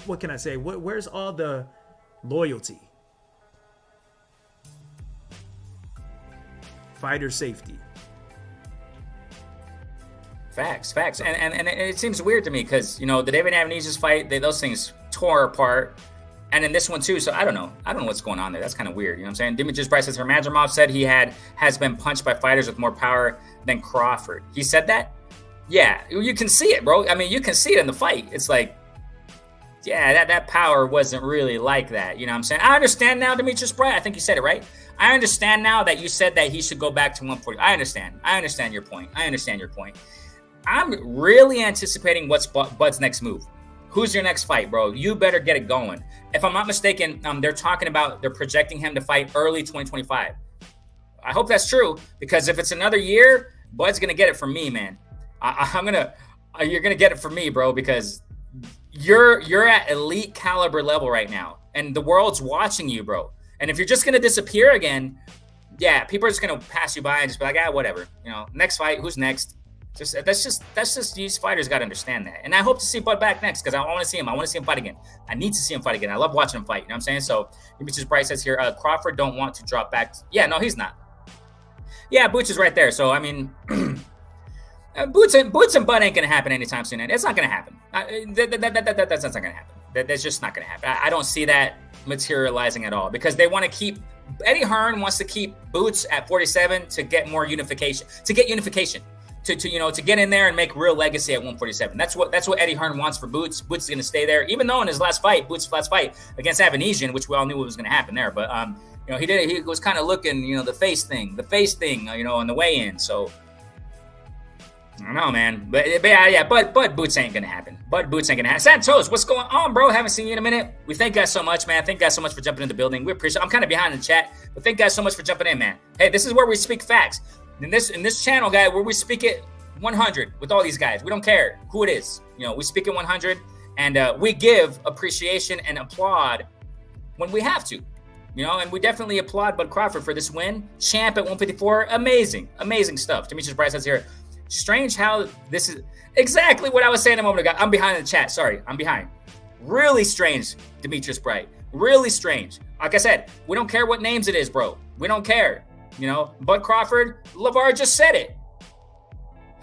what can I say? Where's all the loyalty? Fighter safety. Facts. And it seems weird to me because, the David Avanesius fight, those things tore apart. And in this one too, so I don't know what's going on there. That's kind of weird, you know what I'm saying? Demetrius Bryce says, Hermadramov said he has been punched by fighters with more power than Crawford. He said that? Yeah, you can see it, bro. I mean, you can see it in the fight. It's like, yeah, that power wasn't really like that. You know what I'm saying? I understand now, Demetrius Bryce. I think you said it right. I understand now that you said that he should go back to 140. I understand your point. I'm really anticipating what's Bud's next move. Who's your next fight, bro? You better get it going. If I'm not mistaken, they're projecting him to fight early 2025. I hope that's true, because if it's another year, Bud's gonna get it from me, man. You're gonna get it from me, bro, because you're at elite caliber level right now, and the world's watching you, bro. And if you're just gonna disappear again, yeah, people are just gonna pass you by and just be like, whatever. Next fight, who's next? That's just these fighters got to understand that. And I hope to see Bud back next, because I want to see him. I want to see him fight again. I need to see him fight again. I love watching him fight. You know what I'm saying? So Demetrius Bryce says here, Crawford don't want to drop back. Yeah, no, he's not. Yeah, Boots is right there. So I mean, Boots and Bud ain't gonna happen anytime soon. And it's not gonna happen. That's not gonna happen. That's just not gonna happen. I don't see that materializing at all, because they want to keep. Eddie Hearn wants to keep Boots at 47 to get more unification. To get in there and make real legacy at 147. That's what Eddie Hearn wants for Boots. Boots is going to stay there, even though in his last fight against Avanesian, which we all knew what was going to happen there. But he was kind of looking, the face thing, on the weigh-in. So I don't know, man. But Boots ain't going to happen. Boots ain't going to happen. Santos, what's going on, bro? Haven't seen you in a minute. We thank you guys so much, man. Thank you guys so much for jumping in the building. We appreciate it. I'm kind of behind in the chat, but thank you guys so much for jumping in, man. Hey, this is where we speak facts. In this channel, guy, where we speak it 100 with all these guys. We don't care who it is. We speak it 100, and we give appreciation and applaud when we have to. And we definitely applaud Bud Crawford for this win. Champ at 154, amazing stuff. Demetrius Bryce says here, strange how this is exactly what I was saying a moment ago. I'm behind in the chat. Sorry, I'm behind. Really strange, Demetrius Bryce. Really strange. Like I said, we don't care what names it is, bro. We don't care. Bud Crawford, LeVar just said it.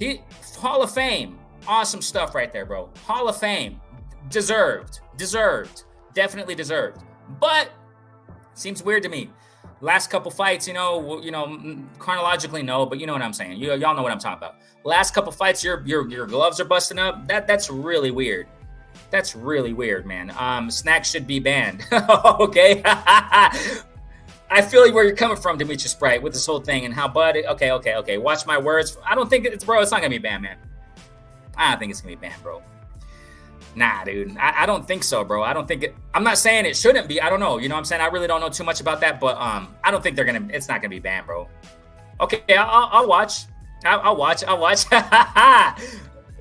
He Hall of Fame. Awesome stuff right there, bro. Hall of Fame. Deserved. Definitely deserved. But seems weird to me. Last couple fights, chronologically no, but you know what I'm saying. Y'all know what I'm talking about. Last couple fights, your gloves are busting up. That's really weird. That's really weird, man. Snacks should be banned. Okay. I feel where you're coming from, Demetrius Bryce, with this whole thing and how Bud. Okay. Watch my words. I don't think it's, bro. It's not gonna be banned, man. I don't think it's gonna be banned, bro. Nah, dude. I don't think so, bro. I don't think it. I'm not saying it shouldn't be. I don't know. You know what I'm saying? I really don't know too much about that, but I don't think it's not gonna be banned, bro. Okay, I'll watch. I'll watch.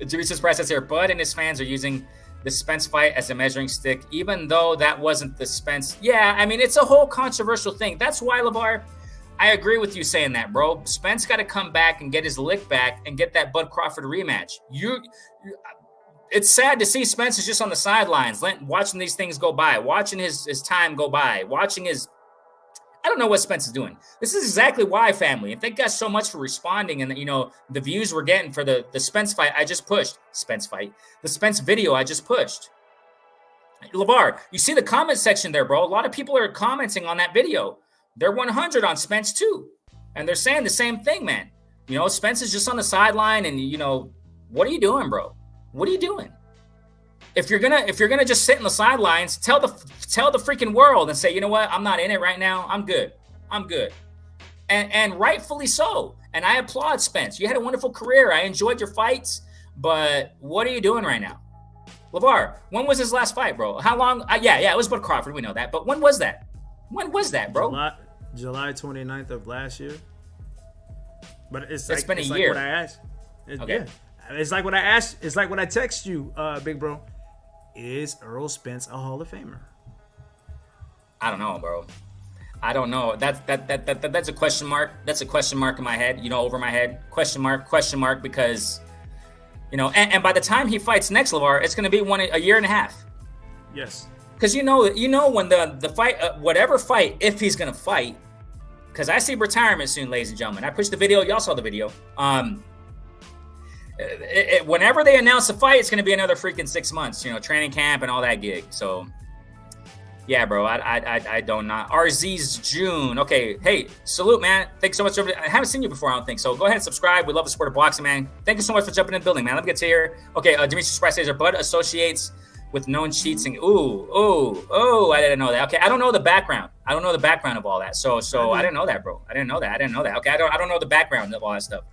Teresa Price says here, Bud and his fans are using the Spence fight as a measuring stick, even though that wasn't the Spence. Yeah, I mean, it's a whole controversial thing. That's why, LeVar, I agree with you saying that, bro. Spence got to come back and get his lick back and get that Bud Crawford rematch. It's sad to see Spence is just on the sidelines, watching these things go by, watching his time go by, watching his. I don't know what Spence is doing. This is exactly why, family. And thank you guys so much for responding. And, the views we're getting for the Spence fight I just pushed. The Spence video I just pushed. LeVar, you see the comment section there, bro. A lot of people are commenting on that video. They're 100 on Spence, too. And they're saying the same thing, man. Spence is just on the sideline. And, what are you doing, bro? What are you doing? If you're gonna just sit in the sidelines, tell the freaking world and say, you know what, I'm not in it right now. I'm good. And rightfully so. And I applaud Spence. You had a wonderful career. I enjoyed your fights, but what are you doing right now? LeVar, when was his last fight, bro? How long? Yeah, it was Bud Crawford. We know that. But when was that? When was that, bro? July 29th of last year. But it's been a year. Like what I asked. Okay. Yeah. It's like what I asked. It's like what I text you, big bro. Is Errol Spence a Hall of Famer? I don't know, bro. I don't know. That's a question mark. That's a question mark in my head, over my head. Question mark, because, and by the time he fights next, LeVar, it's going to be a year and a half. Yes. Because when the fight, whatever fight, if he's going to fight, because I see retirement soon, ladies and gentlemen. I pushed the video. Y'all saw the video. Whenever they announce a fight, it's going to be another freaking 6 months, training camp and all that gig. So, yeah, bro, I don't know. RZ's June. Okay, hey, salute, man. Thanks so much. I haven't seen you before, I don't think. So go ahead and subscribe. We love the sport of boxing, man. Thank you so much for jumping in the building, man. Let me get to here. Okay, Demetrius Price says, Bud associates with known cheats. And I didn't know that. Okay, I don't know the background. I don't know the background of all that. So I didn't know that, bro. I didn't know that. Okay, I don't know the background of all that stuff.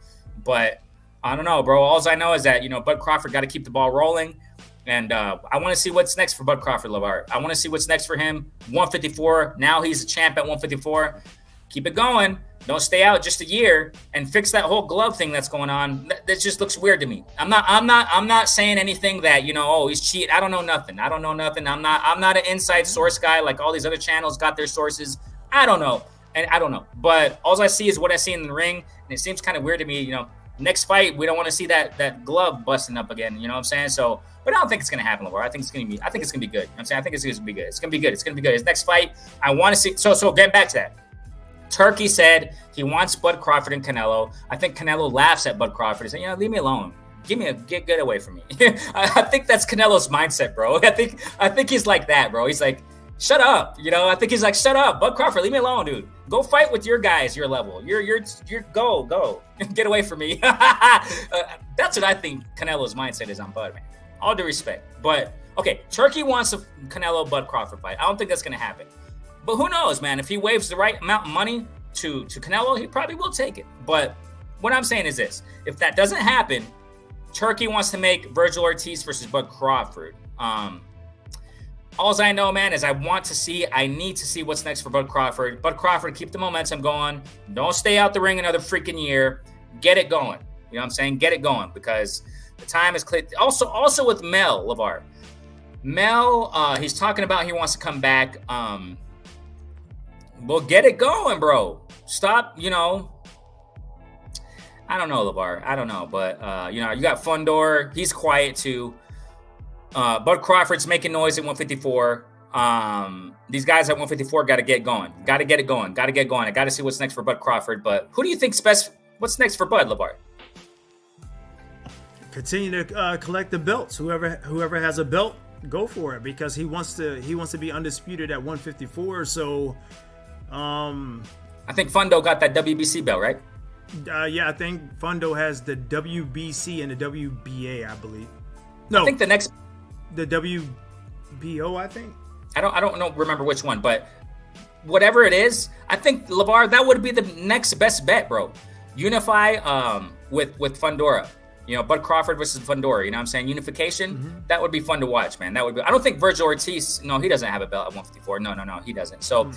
But I don't know, bro. All I know is that, Bud Crawford got to keep the ball rolling. And I want to see what's next for Bud Crawford, LeVar. I want to see what's next for him. 154. Now he's a champ at 154. Keep it going. Don't stay out just a year and fix that whole glove thing that's going on. That just looks weird to me. I'm not saying anything that, he's cheating. I don't know nothing. I'm not an inside source guy like all these other channels got their sources. I don't know. And I don't know. But all I see is what I see in the ring. And it seems kind of weird to me, Next fight, we don't want to see that glove busting up again. You know what I'm saying? So, but I don't think it's gonna happen, LeVar. I think it's gonna be good. You know what I'm saying? I think it's gonna be good. It's gonna be good. His next fight, I want to see. So getting back to that, Turkey said he wants Bud Crawford and Canelo. I think Canelo laughs at Bud Crawford and says, leave me alone. Get away from me. I think that's Canelo's mindset, bro. I think he's like that, bro. He's like, shut up. I think he's like, shut up, Bud Crawford, leave me alone, dude. Go fight with your guys, your level. You're go. Get away from me. That's what I think Canelo's mindset is on Bud, man. All due respect. But, okay, Turkey wants a Canelo-Bud Crawford fight. I don't think that's going to happen. But who knows, man? If he waves the right amount of money to Canelo, he probably will take it. But what I'm saying is this. If that doesn't happen, Turkey wants to make Virgil Ortiz versus Bud Crawford. All I know, man, is I need to see what's next for Bud Crawford. Bud Crawford, keep the momentum going. Don't stay out the ring another freaking year. Get it going. You know what I'm saying? Get it going because the time is clear. Also with Mel, LeVar. Mel, he's talking about he wants to come back. Well, get it going, bro. Stop, I don't know, LeVar. I don't know. But, you got Fundor. He's quiet, too. Bud Crawford's making noise at 154. These guys at 154 got to get going. Got to get it going. Got to get going. I got to see what's next for Bud Crawford. But who do you think's best? What's next for Bud, LeVar? Continue to collect the belts. Whoever has a belt, go for it because he wants to be undisputed at 154. So, I think Fundo got that WBC belt, right? Yeah, I think Fundo has the WBC and the WBA, I believe. No, I think the WBO, I think. I don't remember which one, but whatever it is, I think LeVar, that would be the next best bet, bro. Unify with Fundora. Bud Crawford versus Fundora. You know what I'm saying? Unification. That would be fun to watch, man. That would be. I don't think Virgil Ortiz. No, he doesn't have a belt at 154. No, he doesn't. So.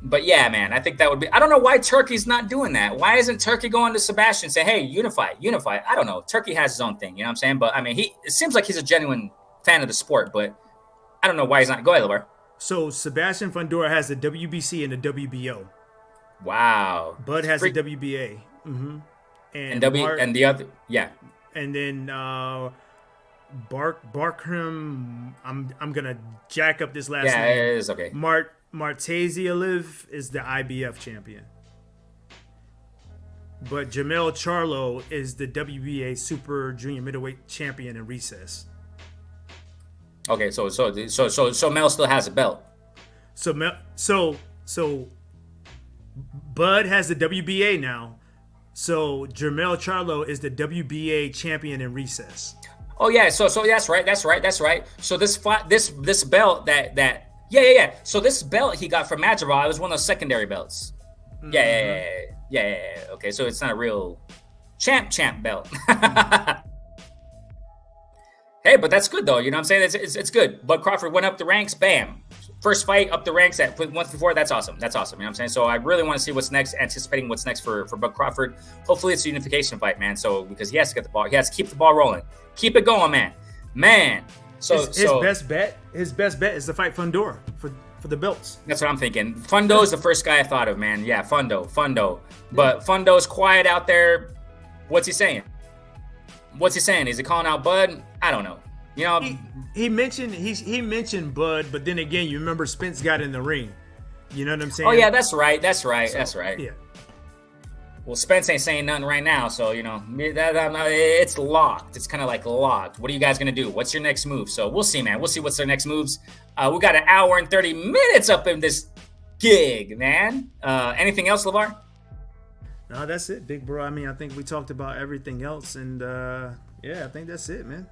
But yeah, man, I think that would be. I don't know why Turkey's not doing that. Why isn't Turkey going to Sebastian and say, "Hey, unify"? I don't know. Turkey has his own thing. You know what I'm saying? But I mean, it seems like he's a genuine fan of the sport. But I don't know why he's not. Go ahead, LeVar. So Sebastian Fundora has the WBC and the WBO. Wow. Bud has the WBA. And the other, yeah. And then Barkram. I'm gonna jack up this last name. Yeah, it is okay. Martazialev is the IBF champion, but Jamel Charlo is the WBA Super Junior Middleweight champion in recess. Okay, so Mel still has a belt. So Bud has the WBA now. So Jamel Charlo is the WBA champion in recess. Oh yeah, so that's right. So this belt that. Yeah. So this belt he got from Madrigal, it was one of those secondary belts. Yeah. Okay, so it's not a real champ belt. Hey, but that's good though. You know what I'm saying? It's good. Bud Crawford went up the ranks. Bam. First fight up the ranks at 154. That's awesome. You know what I'm saying? So I really want to see what's next. Anticipating what's next for Bud Crawford. Hopefully it's a unification fight, man. So because he has to get the ball, he has to keep the ball rolling. Keep it going, man. So his best bet is the fight Fundora for the belts. That's what I'm thinking. Fundo is the first guy I thought of, man. Yeah, Fundo. But Fundo's quiet out there. What's he saying? Is he calling out Bud? I don't know. He mentioned Bud, but then again, you remember Spence got in the ring. You know what I'm saying? Oh yeah, that's right. Yeah. Well, Spence ain't saying nothing right now, so it's locked. It's kind of like locked. What are you guys gonna do? What's your next move? So we'll see, man. We'll see what's their next moves. We got an hour and 30 minutes up in this gig, man. Anything else, LeVar? No, that's it, big bro. I mean, I think we talked about everything else, and I think that's it, man.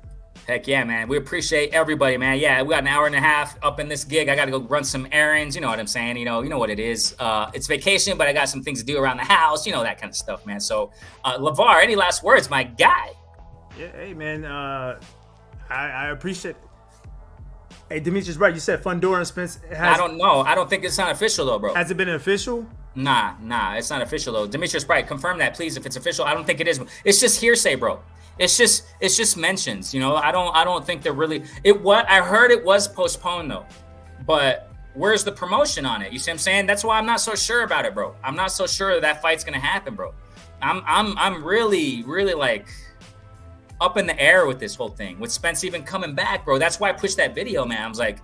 Heck yeah, man. We appreciate everybody, man. Yeah, we got an hour and a half up in this gig. I got to go run some errands. You know what I'm saying? You know what it is. It's vacation, but I got some things to do around the house. You know, that kind of stuff, man. So, LeVar, any last words, my guy? Yeah, hey, man. I appreciate it. Hey, Demetrius, right? You said Fundora and Spence I don't know. I don't think it's not official, though, bro. Has it been official? Nah, it's not official, though. Demetrius Bright, confirm that, please, if it's official. I don't think it is. It's just hearsay, bro. It's just mentions, I don't think they're really I heard it was postponed though. But where's the promotion on it? You see what I'm saying? That's why I'm not so sure about it, bro. I'm not so sure that fight's gonna happen, bro. I'm really like up in the air with this whole thing. With Spence even coming back, bro. That's why I pushed that video, man. I was like,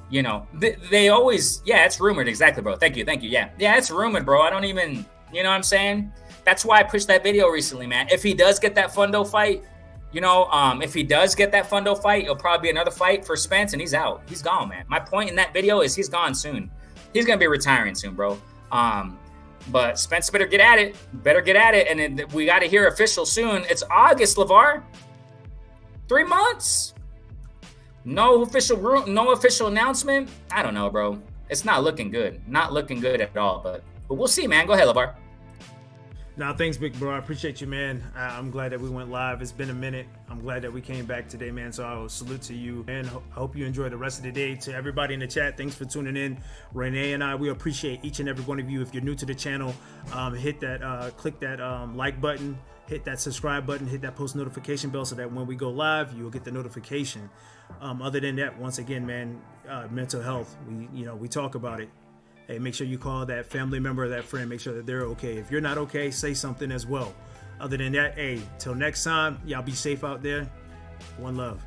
they always, it's rumored, exactly, bro. Thank you. Yeah, it's rumored, bro. I don't even, you know what I'm saying? That's why I pushed that video recently, man. If he does get that Fundo fight, it'll probably be another fight for Spence, and he's out. He's gone, man. My point in that video is he's gone soon. He's gonna be retiring soon, bro. But Spence better get at it. And then we got to hear official soon. It's August, LeVar. 3 months. No official announcement. I don't know, bro. It's not looking good. Not looking good at all. But we'll see, man. Go ahead, LeVar. Nah, thanks, big bro. I appreciate you, man. I'm glad that we went live. It's been a minute. I'm glad that we came back today, man. So I will salute to you, and I hope you enjoy the rest of the day. To everybody in the chat, thanks for tuning in. Renee and I, we appreciate each and every one of you. If you're new to the channel, hit that, click that like button, hit that subscribe button, hit that post notification bell so that when we go live, you will get the notification. Other than that, once again, man, mental health. We talk about it. Hey, make sure you call that family member or that friend. Make sure that they're okay. If you're not okay, say something as well. Other than that, hey, till next time, y'all be safe out there. One love.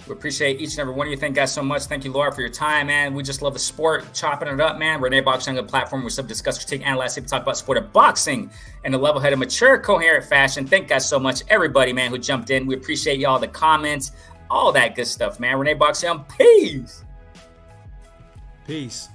We appreciate each and every one of you. Thank you guys so much. Thank you, Laura, for your time, man. We just love the sport, chopping it up, man. Renee Boxing on the platform. We discuss, critique, analyze, talk about sport of boxing in a level-headed, mature, coherent fashion. Thank you guys so much, everybody, man, who jumped in. We appreciate y'all, the comments, all that good stuff, man. Renee Boxing, peace. Peace.